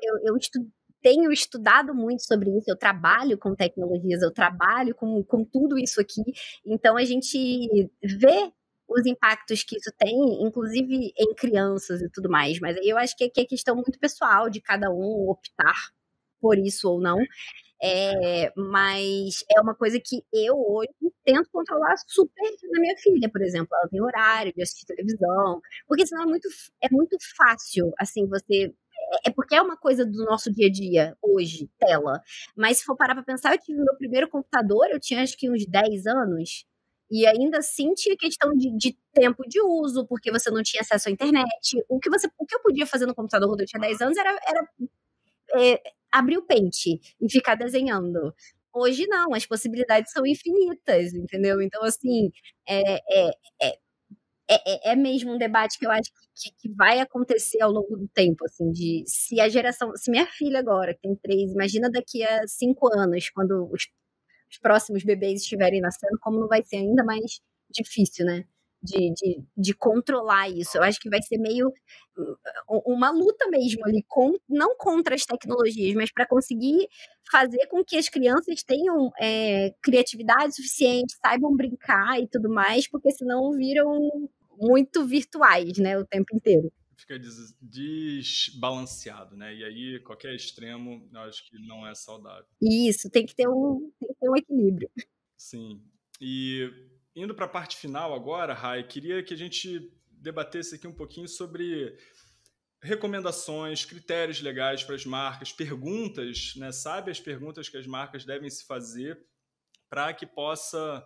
tenho estudado muito sobre isso. Eu trabalho com tecnologias, eu trabalho com tudo isso aqui. Então, a gente vê os impactos que isso tem, inclusive em crianças e tudo mais. Mas eu acho que é questão muito pessoal de cada um optar por isso ou não. Mas é uma coisa que eu hoje tento controlar super na minha filha, por exemplo. Ela tem horário de assistir televisão, porque senão é muito fácil, assim, você. Porque é uma coisa do nosso dia a dia, hoje, tela. Mas se for parar pra pensar, eu tive meu primeiro computador, eu tinha acho que uns 10 anos, e ainda assim tinha questão de tempo de uso, porque você não tinha acesso à internet. O que eu podia fazer no computador quando eu tinha 10 anos era abrir o pente e ficar desenhando. Hoje não, as possibilidades são infinitas, entendeu? Então, assim, é, é, é, é mesmo um debate que eu acho que vai acontecer ao longo do tempo, assim, se minha filha agora, que tem 3, imagina daqui a 5 anos, quando os próximos bebês estiverem nascendo, como não vai ser ainda mais difícil, né? De controlar isso. Eu acho que vai ser meio uma luta mesmo ali, não contra as tecnologias, mas para conseguir fazer com que as crianças tenham criatividade suficiente, saibam brincar e tudo mais, porque senão viram muito virtuais, né, o tempo inteiro. Fica desbalanceado, né? E aí, qualquer extremo, eu acho que não é saudável. Isso, tem que ter um equilíbrio. Sim. E indo para a parte final agora, Rai, queria que a gente debatesse aqui um pouquinho sobre recomendações, critérios legais para as marcas, perguntas, né? Sabe as perguntas que as marcas devem se fazer para que possa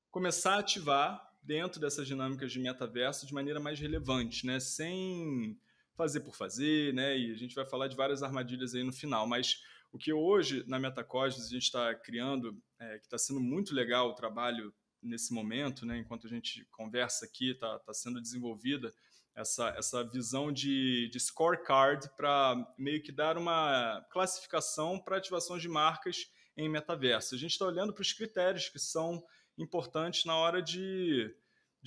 começar a ativar dentro dessas dinâmicas de metaverso de maneira mais relevante, né? Sem fazer por fazer, né? E a gente vai falar de várias armadilhas aí no final, mas o que hoje na MetaCosmos a gente está criando, que está sendo muito legal o trabalho nesse momento, né? Enquanto a gente conversa aqui, está sendo desenvolvida essa visão de scorecard para meio que dar uma classificação para ativações de marcas em metaverso. A gente está olhando para os critérios que são importantes na hora de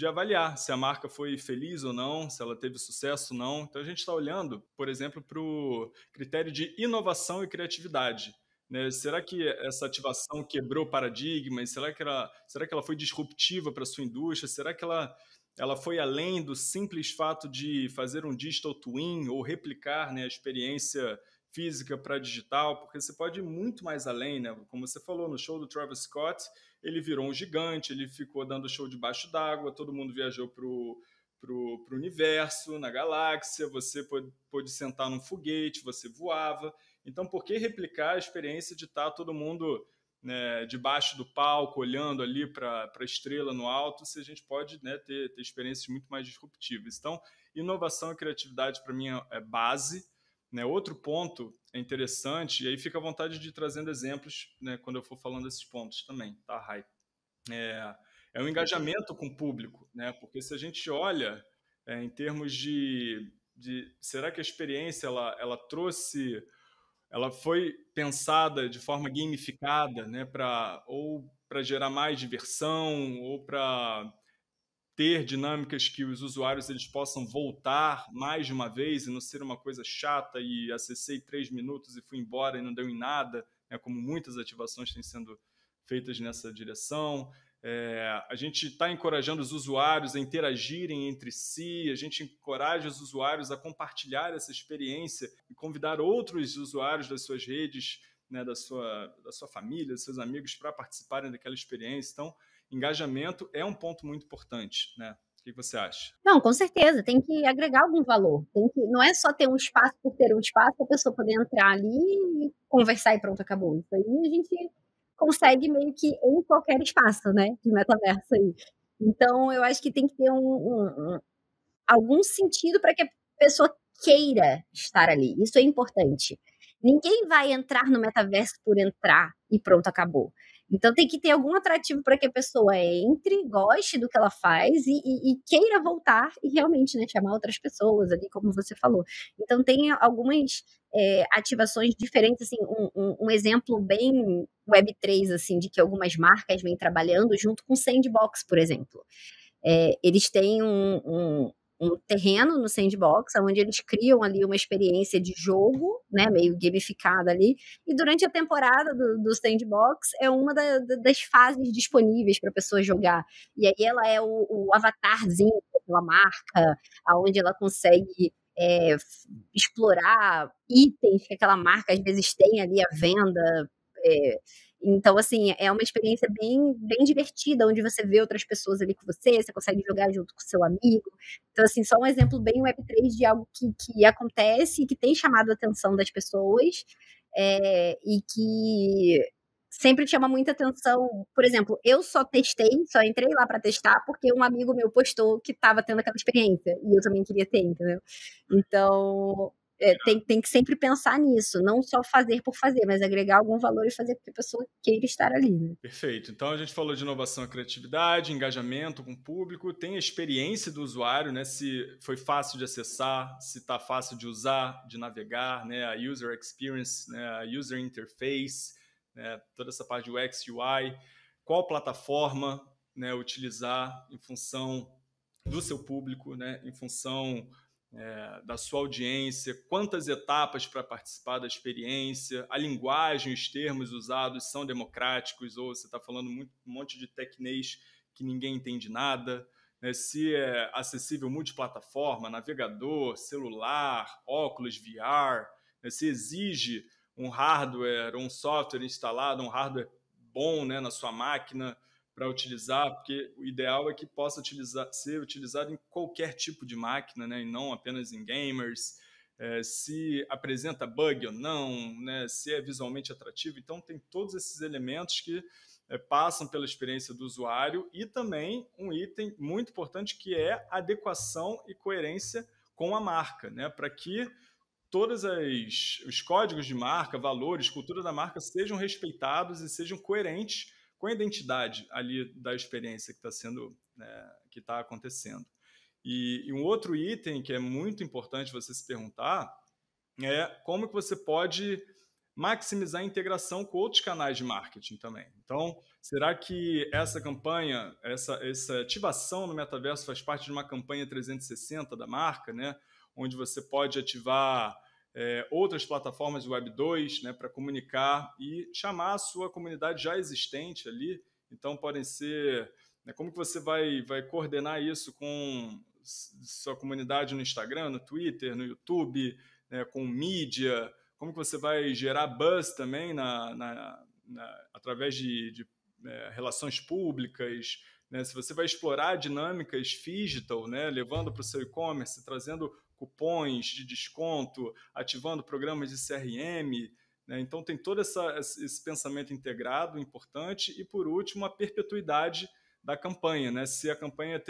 avaliar se a marca foi feliz ou não, se ela teve sucesso ou não. Então a gente está olhando, por exemplo, para o critério de inovação e criatividade. Né? Será que essa ativação quebrou paradigmas? Será que ela foi disruptiva para a sua indústria? Será que ela foi além do simples fato de fazer um digital twin ou replicar, né, a experiência física para digital? Porque você pode ir muito mais além, né? Como você falou no show do Travis Scott, ele virou um gigante, ele ficou dando show debaixo d'água, todo mundo viajou pro universo, na galáxia, você pôde sentar num foguete, você voava. Então, por que replicar a experiência de estar todo mundo, né, debaixo do palco, olhando ali para a estrela no alto, se a gente pode, né, ter experiências muito mais disruptivas? Então, inovação e criatividade, para mim, é base. Né? Outro ponto é interessante, e aí fica à vontade de ir trazendo exemplos, né, quando eu for falando desses pontos também, tá, Rai? É o engajamento com o público, né? Porque se a gente olha em termos será que a experiência ela trouxe, ela foi pensada de forma gamificada, né? Para gerar mais diversão ou para ter dinâmicas que os usuários eles possam voltar mais de uma vez e não ser uma coisa chata e acessei 3 minutos e fui embora e não deu em nada, né, como muitas ativações têm sendo feitas nessa direção. A gente está encorajando os usuários a interagirem entre si, a gente encoraja os usuários a compartilhar essa experiência e convidar outros usuários das suas redes, né, da sua família, dos seus amigos para participarem daquela experiência. Então, engajamento é um ponto muito importante, né? que você acha? Não, com certeza, tem que agregar algum valor. Não é só ter um espaço por ter um espaço, a pessoa poder entrar ali e conversar e pronto, acabou. Isso aí a gente consegue meio que em qualquer espaço, né, de metaverso aí. Então eu acho que tem que ter algum sentido para que a pessoa queira estar ali. Isso é importante. Ninguém vai entrar no metaverso por entrar e pronto, acabou. Então tem que ter algum atrativo para que a pessoa entre, goste do que ela faz e queira voltar e realmente, né, chamar outras pessoas ali, como você falou. Então tem algumas ativações diferentes, assim, um exemplo bem Web3, assim, de que algumas marcas vêm trabalhando junto com o Sandbox, por exemplo. Eles têm um terreno no Sandbox, onde eles criam ali uma experiência de jogo, né, meio gamificada ali, e durante a temporada do Sandbox é uma das fases disponíveis para a pessoa jogar. E aí ela é o avatarzinho daquela marca, onde ela consegue explorar itens que aquela marca às vezes tem ali à venda. Então, assim, é uma experiência bem divertida, onde você vê outras pessoas ali com você consegue jogar junto com seu amigo. Então, assim, só um exemplo bem Web3 de algo que acontece e que tem chamado a atenção das pessoas, e que sempre chama muita atenção. Por exemplo, eu só entrei lá para testar porque um amigo meu postou que estava tendo aquela experiência e eu também queria ter, entendeu? Então, tem que sempre pensar nisso, não só fazer por fazer, mas agregar algum valor e fazer com que a pessoa queira estar ali, né? Perfeito. Então a gente falou de inovação e criatividade, engajamento com o público, tem a experiência do usuário, né? Se foi fácil de acessar, se está fácil de usar, de navegar, né? A user experience, né? A user interface, né? Toda essa parte do UX, UI, qual plataforma, né, utilizar em função do seu público, né? Em função da sua audiência, quantas etapas para participar da experiência, a linguagem, os termos usados são democráticos ou você está falando um monte de tecnês que ninguém entende nada, né? Se é acessível multiplataforma, navegador, celular, óculos VR, né? Se exige um hardware, um software instalado, um hardware bom, né, na sua máquina, para utilizar, porque o ideal é que possa ser utilizado em qualquer tipo de máquina, né, e não apenas em gamers, se apresenta bug ou não, né, se é visualmente atrativo. Então, tem todos esses elementos que passam pela experiência do usuário e também um item muito importante que é adequação e coerência com a marca, né, para que todos os códigos de marca, valores, cultura da marca sejam respeitados e sejam coerentes com a identidade ali da experiência que está sendo, né, que está acontecendo. E um outro item que é muito importante você se perguntar é como que você pode maximizar a integração com outros canais de marketing também. Então, será que essa campanha, essa ativação no metaverso faz parte de uma campanha 360 da marca, né? Onde você pode ativar outras plataformas Web 2, né, para comunicar e chamar a sua comunidade já existente ali. Então, podem ser... Né, como que você vai coordenar isso com sua comunidade no Instagram, no Twitter, no YouTube, né, com mídia? Como que você vai gerar buzz também através de relações públicas, né? Se você vai explorar dinâmicas digital, né, levando para o seu e-commerce, trazendo cupons de desconto, ativando programas de CRM, né? Então tem todo esse pensamento integrado, importante, e por último a perpetuidade da campanha, né? Se a campanha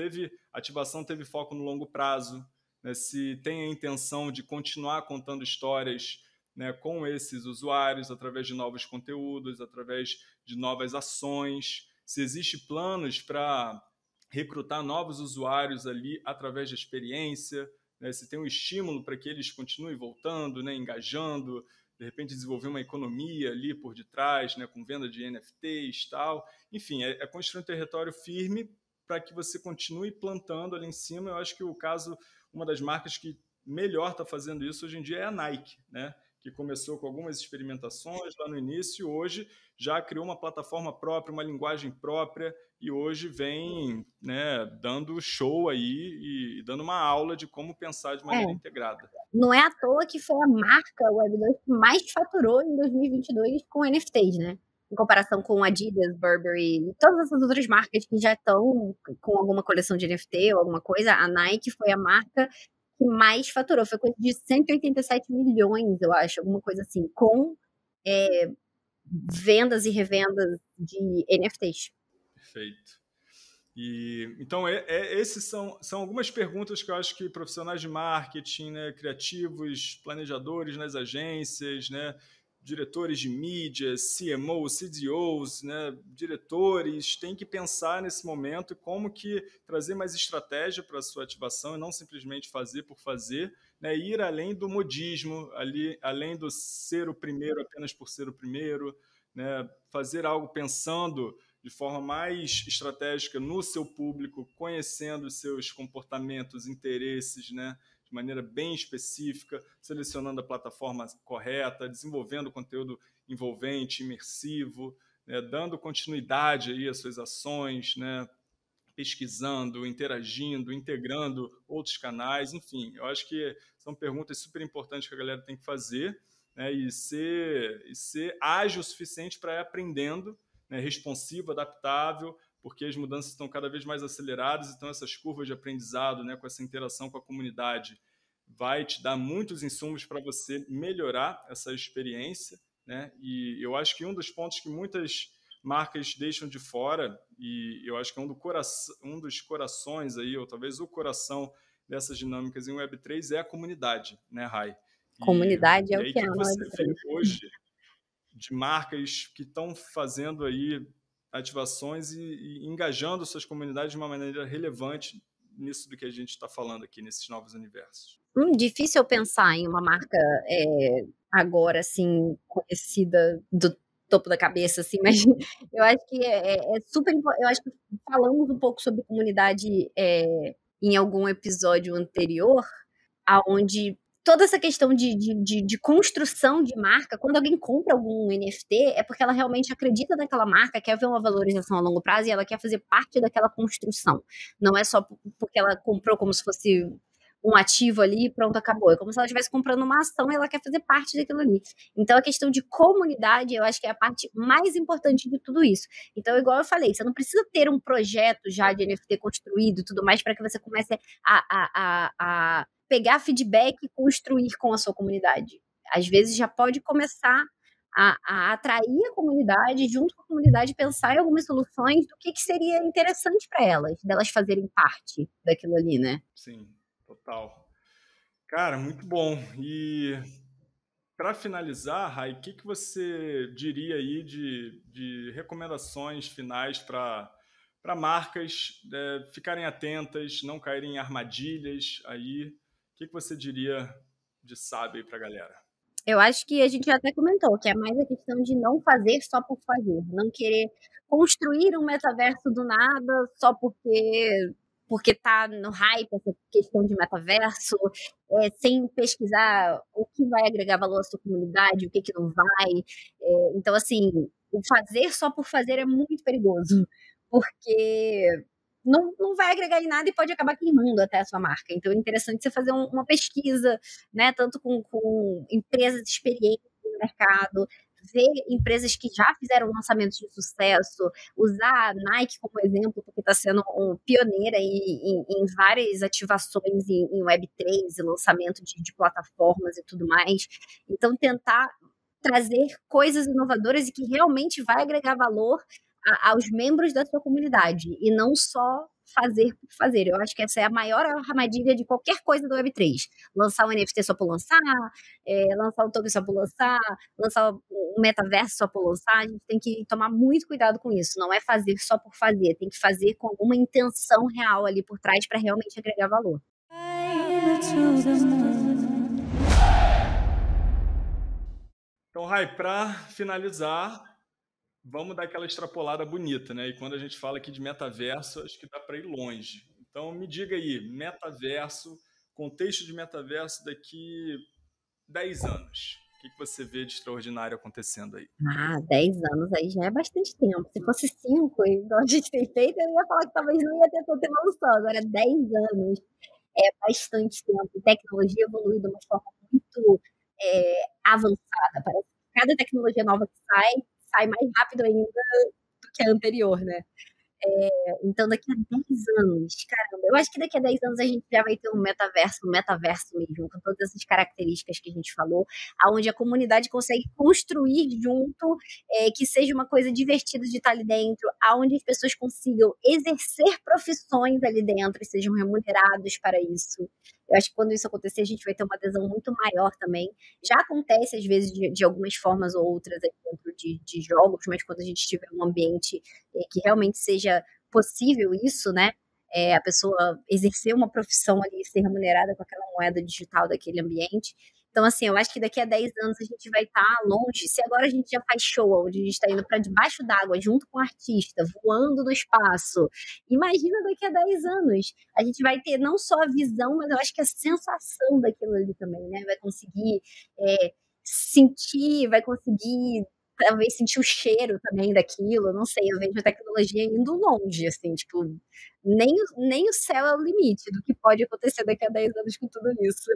ativação teve foco no longo prazo, né? Se tem a intenção de continuar contando histórias, né, com esses usuários através de novos conteúdos, através de novas ações, se existe planos para recrutar novos usuários ali através da experiência, né, se tem um estímulo para que eles continuem voltando, né, engajando, de repente desenvolver uma economia ali por detrás, né, com venda de NFTs e tal. Enfim, é construir um território firme para que você continue plantando ali em cima. Eu acho que uma das marcas que melhor está fazendo isso hoje em dia é a Nike, né? Que começou com algumas experimentações lá no início, hoje já criou uma plataforma própria, uma linguagem própria, e hoje vem, né, dando show aí e dando uma aula de como pensar de maneira integrada. Não é à toa que foi a marca Web2 que mais faturou em 2022 com NFTs, né? em comparação com Adidas, Burberry e todas essas outras marcas que já estão com alguma coleção de NFT ou alguma coisa, a Nike foi a marca que mais faturou. Foi coisa de 187 milhões, eu acho, alguma coisa assim, com vendas e revendas de NFTs. Perfeito. Então, esses são algumas perguntas que eu acho que profissionais de marketing, né, criativos, planejadores nas agências, né, diretores de mídia, CMOs, CDOs, né, diretores, têm que pensar nesse momento como que trazer mais estratégia para a sua ativação e não simplesmente fazer por fazer, né, ir além do modismo, além do ser o primeiro apenas por ser o primeiro, né, fazer algo pensando de forma mais estratégica no seu público, conhecendo os seus comportamentos, interesses, né, de maneira bem específica, selecionando a plataforma correta, desenvolvendo conteúdo envolvente, imersivo, né, dando continuidade aí às suas ações, né, pesquisando, interagindo, integrando outros canais, enfim, eu acho que são perguntas super importantes que a galera tem que fazer, né, e ser ágil o suficiente para ir aprendendo, né, responsivo, adaptável, porque as mudanças estão cada vez mais aceleradas, então essas curvas de aprendizado, né, com essa interação com a comunidade, vai te dar muitos insumos para você melhorar essa experiência, né? E eu acho que um dos pontos que muitas marcas deixam de fora, e eu acho que é um dos corações aí, ou talvez o coração dessas dinâmicas em Web3 é a comunidade, né, Rai? Comunidade é E o aí, o que é que no você vê Web3. hoje de marcas que estão fazendo aí ativações e engajando suas comunidades de uma maneira relevante nisso do que a gente está falando aqui, nesses novos universos? Difícil eu pensar em uma marca agora, assim, conhecida do topo da cabeça, assim, mas eu acho que é super importante. Eu acho que falamos um pouco sobre comunidade em algum episódio anterior, aonde toda essa questão de construção de marca, quando alguém compra algum NFT, é porque ela realmente acredita naquela marca, quer ver uma valorização a longo prazo e ela quer fazer parte daquela construção. Não é só porque ela comprou como se fosse um ativo ali e pronto, acabou. É como se ela estivesse comprando uma ação e ela quer fazer parte daquilo ali. Então, a questão de comunidade, eu acho que é a parte mais importante de tudo isso. Então, igual eu falei, você não precisa ter um projeto já de NFT construído e tudo mais para que você comece a pegar feedback e construir com a sua comunidade. Às vezes já pode começar a atrair a comunidade, junto com a comunidade, pensar em algumas soluções do que seria interessante para elas, delas fazerem parte daquilo ali, né? Sim, total. Cara, muito bom. E para finalizar, Rai, o que você diria aí de recomendações finais para marcas ficarem atentas, não caírem em armadilhas aí? O que você diria de sábio aí para a galera? Eu acho que a gente já até comentou, que é mais a questão de não fazer só por fazer, não querer construir um metaverso do nada só porque tá no hype essa questão de metaverso, sem pesquisar o que vai agregar valor à sua comunidade, o que não vai. Então, assim, o fazer só por fazer é muito perigoso, porque não vai agregar em nada e pode acabar queimando até a sua marca. Então é interessante você fazer uma pesquisa, né, tanto com empresas experientes no mercado, ver empresas que já fizeram lançamentos de sucesso, usar a Nike como exemplo, porque está sendo pioneira em várias ativações em Web3 e lançamento de plataformas e tudo mais. Então, tentar trazer coisas inovadoras e que realmente vai agregar valor aos membros da sua comunidade e não só fazer por fazer. Eu acho que essa é a maior armadilha de qualquer coisa do Web3. Lançar um NFT só por lançar, lançar um token só por lançar um metaverso só por lançar. A gente tem que tomar muito cuidado com isso. Não é fazer só por fazer, tem que fazer com alguma intenção real ali por trás para realmente agregar valor. Então, Rai, para finalizar, vamos dar aquela extrapolada bonita, né? E quando a gente fala aqui de metaverso, acho que dá para ir longe. Então, me diga aí, metaverso, contexto de metaverso daqui 10 anos. O que você vê de extraordinário acontecendo aí? 10 anos aí já é bastante tempo. Se fosse 5, igual a gente tem feito, eu ia falar que talvez não ia ter tanta evolução. Agora, 10 anos é bastante tempo. A tecnologia evolui de uma forma muito avançada. Parece que cada tecnologia nova que sai sai mais rápido ainda do que a anterior, né? Então, daqui a 10 anos, caramba, eu acho que daqui a 10 anos a gente já vai ter um metaverso mesmo, com todas essas características que a gente falou, onde a comunidade consegue construir junto, que seja uma coisa divertida de estar ali dentro, onde as pessoas consigam exercer profissões ali dentro e sejam remunerados para isso. Eu acho que quando isso acontecer, a gente vai ter uma adesão muito maior também. Já acontece, às vezes, de algumas formas ou outras aí dentro de jogos, mas quando a gente tiver um ambiente que realmente seja possível isso, né? A pessoa exercer uma profissão ali e ser remunerada com aquela moeda digital daquele ambiente. Então, assim, eu acho que daqui a 10 anos a gente vai estar longe. Se agora a gente já faz show, onde a gente está indo para debaixo d'água, junto com o artista, voando no espaço, imagina daqui a 10 anos. A gente vai ter não só a visão, mas eu acho que a sensação daquilo ali também, né? Vai conseguir sentir, vai conseguir talvez sentir o cheiro também daquilo, não sei, eu vejo a tecnologia indo longe, assim, tipo, nem o céu é o limite do que pode acontecer daqui a 10 anos com tudo isso.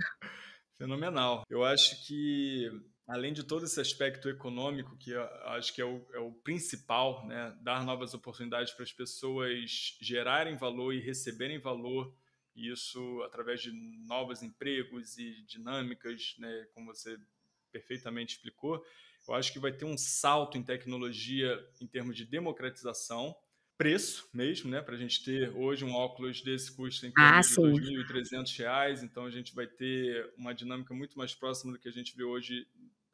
Fenomenal. Eu acho que, além de todo esse aspecto econômico, que eu acho que é o principal, né? Dar novas oportunidades para as pessoas gerarem valor e receberem valor, e isso através de novos empregos e dinâmicas, né? Como você perfeitamente explicou, eu acho que vai ter um salto em tecnologia em termos de democratização, preço mesmo, né? Para a gente ter hoje um óculos desse custa em torno de R$ Sim. 2.300, então a gente vai ter uma dinâmica muito mais próxima do que a gente vê hoje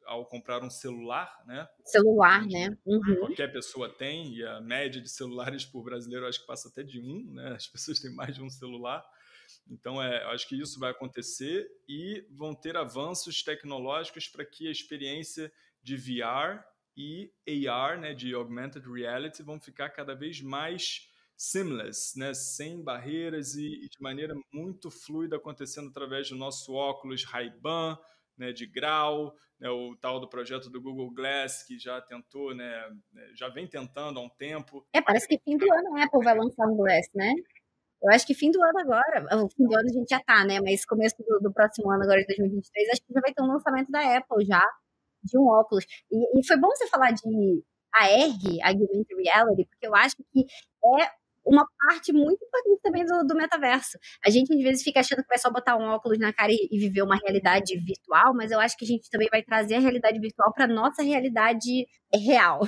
ao comprar um celular, né? Celular, Onde né? Uhum. qualquer pessoa tem, e a média de celulares por brasileiro acho que passa até de um, né? As pessoas têm mais de um celular. Então, eu acho que isso vai acontecer e vão ter avanços tecnológicos para que a experiência de VR e AR, né, de Augmented Reality, vão ficar cada vez mais seamless, né, sem barreiras e de maneira muito fluida, acontecendo através do nosso óculos Ray-Ban, né, de grau, né, o tal do projeto do Google Glass, que já tentou, né, já vem tentando há um tempo. Parece que fim do ano a Apple vai lançar um Glass, né? Eu acho que fim do ano agora, o fim do ano a gente já tá, né? Mas começo do próximo ano, agora de 2023, acho que já vai ter um lançamento da Apple já, de um óculos. E foi bom você falar de AR, Augmented Reality, porque eu acho que é uma parte muito importante também do metaverso. A gente às vezes fica achando que vai só botar um óculos na cara e viver uma realidade virtual, mas eu acho que a gente também vai trazer a realidade virtual para nossa realidade real,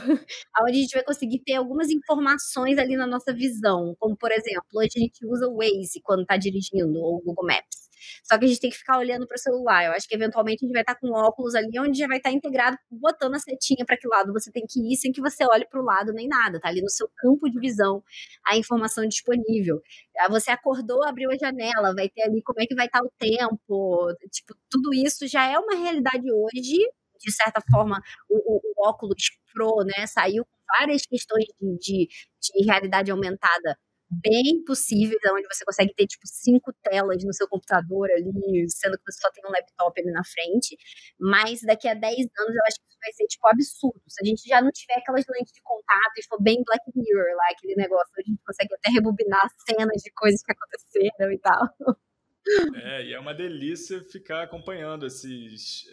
onde a gente vai conseguir ter algumas informações ali na nossa visão, como por exemplo, hoje a gente usa o Waze quando está dirigindo, ou o Google Maps. Só que a gente tem que ficar olhando para o celular. Eu acho que eventualmente a gente vai estar com óculos ali, onde já vai estar integrado, botando a setinha para que lado você tem que ir, sem que você olhe para o lado nem nada. Tá ali no seu campo de visão a informação disponível. Você acordou, abriu a janela, vai ter ali como é que vai estar o tempo. Tipo, tudo isso já é uma realidade hoje. De certa forma, o óculos Pro, né, saiu com várias questões de realidade aumentada bem possíveis, onde você consegue ter, tipo, 5 telas no seu computador ali, sendo que você só tem um laptop ali na frente, mas daqui a 10 anos eu acho que isso vai ser, tipo, absurdo. Se a gente já não tiver aquelas lentes de contato e for bem Black Mirror lá, aquele negócio, onde a gente consegue até rebobinar cenas de coisas que aconteceram e tal. E é uma delícia ficar acompanhando esses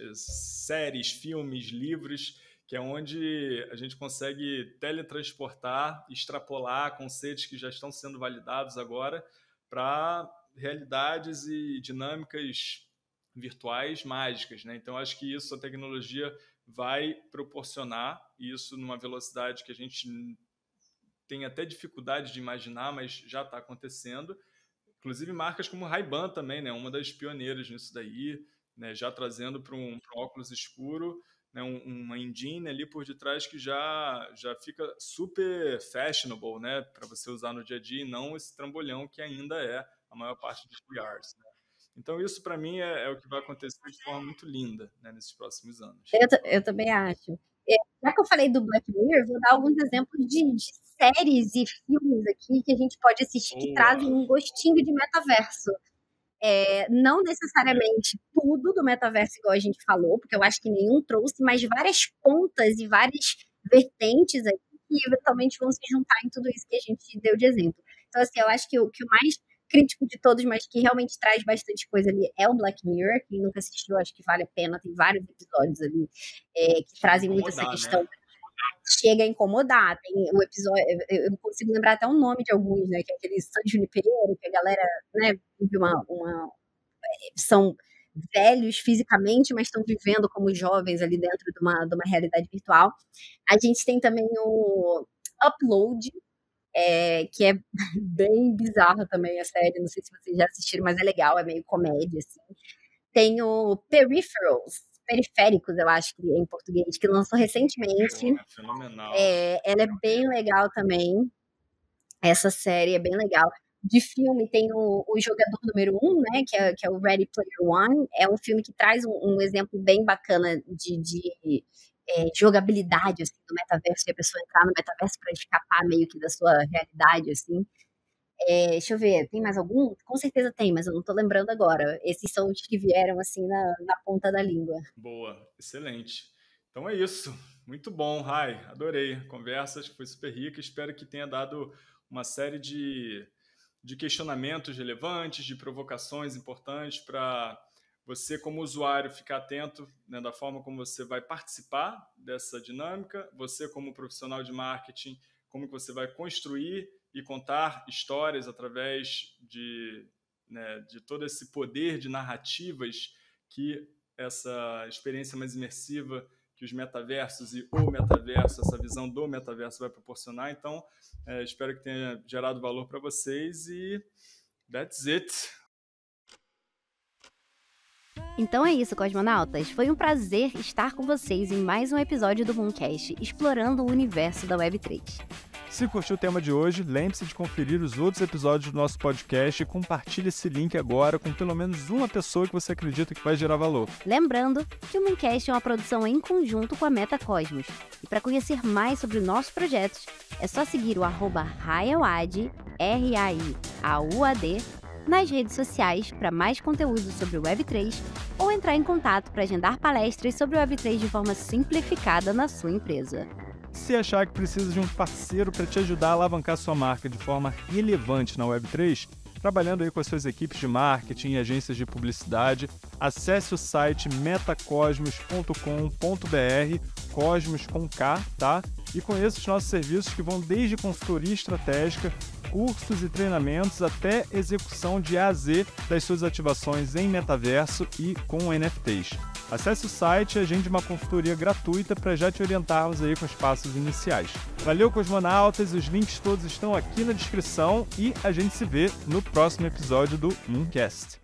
séries, filmes, livros, que é onde a gente consegue teletransportar, extrapolar conceitos que já estão sendo validados agora para realidades e dinâmicas virtuais mágicas, né? Então, acho que isso a tecnologia vai proporcionar, isso numa velocidade que a gente tem até dificuldade de imaginar, mas já está acontecendo. Inclusive marcas como Ray-Ban também, né? Uma das pioneiras nisso daí, né? Já trazendo para um óculos escuro, né? Uma engine ali por detrás que já fica super fashionable, né? Para você usar no dia a dia e não esse trambolhão que ainda é a maior parte dos VRs, né? Então isso para mim é o que vai acontecer de forma muito linda, né? Nesses próximos anos. Eu também acho. Já que eu falei do Black Mirror, vou dar alguns exemplos de séries e filmes aqui que a gente pode assistir que trazem um gostinho de metaverso. Não necessariamente tudo do metaverso, igual a gente falou, porque eu acho que nenhum trouxe, mas várias pontas e várias vertentes aí que eventualmente vão se juntar em tudo isso que a gente deu de exemplo. Então, assim, eu acho que o mais crítico de todos, mas que realmente traz bastante coisa ali, é o Black Mirror. Quem nunca assistiu, acho que vale a pena. Tem vários episódios ali que trazem muito essa questão. Né? chega a incomodar. Tem o episódio, eu não consigo lembrar até o nome de alguns, né? Que é aquele San Junipero, que a galera, né, vive são velhos fisicamente, mas estão vivendo como jovens ali dentro de uma realidade virtual. A gente tem também o Upload, que é bem bizarra também a série, não sei se vocês já assistiram, mas é legal, é meio comédia, assim. Tem o Periféricos, eu acho que é em português, que lançou recentemente. Porra, fenomenal. Ela é bem legal também. Essa série é bem legal. De filme tem o Jogador Número 1, né, que é o Ready Player One. É um filme que traz um exemplo bem bacana de jogabilidade, assim, do metaverso, e a pessoa entrar no metaverso para escapar meio que da sua realidade, assim. Deixa eu ver, tem mais algum? Com certeza tem, mas eu não tô lembrando agora. Esses são os que vieram, assim, na ponta da língua. Boa, excelente. Então é isso. Muito bom, Rai. Adorei a conversa, acho que foi super rica. Espero que tenha dado uma série de questionamentos relevantes, de provocações importantes para você, como usuário, ficar atento, né, da forma como você vai participar dessa dinâmica, você, como profissional de marketing, como que você vai construir e contar histórias através de todo esse poder de narrativas que essa experiência mais imersiva que os metaversos e o metaverso, essa visão do metaverso vai proporcionar. Então, espero que tenha gerado valor para vocês e that's it. Então é isso, cosmonautas. Foi um prazer estar com vocês em mais um episódio do Mooncast, explorando o universo da Web3. Se curtiu o tema de hoje, lembre-se de conferir os outros episódios do nosso podcast e compartilhe esse link agora com pelo menos uma pessoa que você acredita que vai gerar valor. Lembrando que o Mooncast é uma produção em conjunto com a Metacosmos. E para conhecer mais sobre nossos projetos, é só seguir o @Raiauad, RAIAUAD, nas redes sociais para mais conteúdo sobre o Web3 ou entrar em contato para agendar palestras sobre o Web3 de forma simplificada na sua empresa. Se achar que precisa de um parceiro para te ajudar a alavancar sua marca de forma relevante na Web3, trabalhando aí com as suas equipes de marketing e agências de publicidade, acesse o site metacosmos.com.br, Cosmos com K, tá? E conheça os nossos serviços que vão desde consultoria estratégica, cursos e treinamentos até execução de A a Z das suas ativações em metaverso e com NFTs. Acesse o site e agende uma consultoria gratuita para já te orientarmos aí com os passos iniciais. Valeu, cosmonautas, os links todos estão aqui na descrição e a gente se vê no próximo episódio do Mooncast.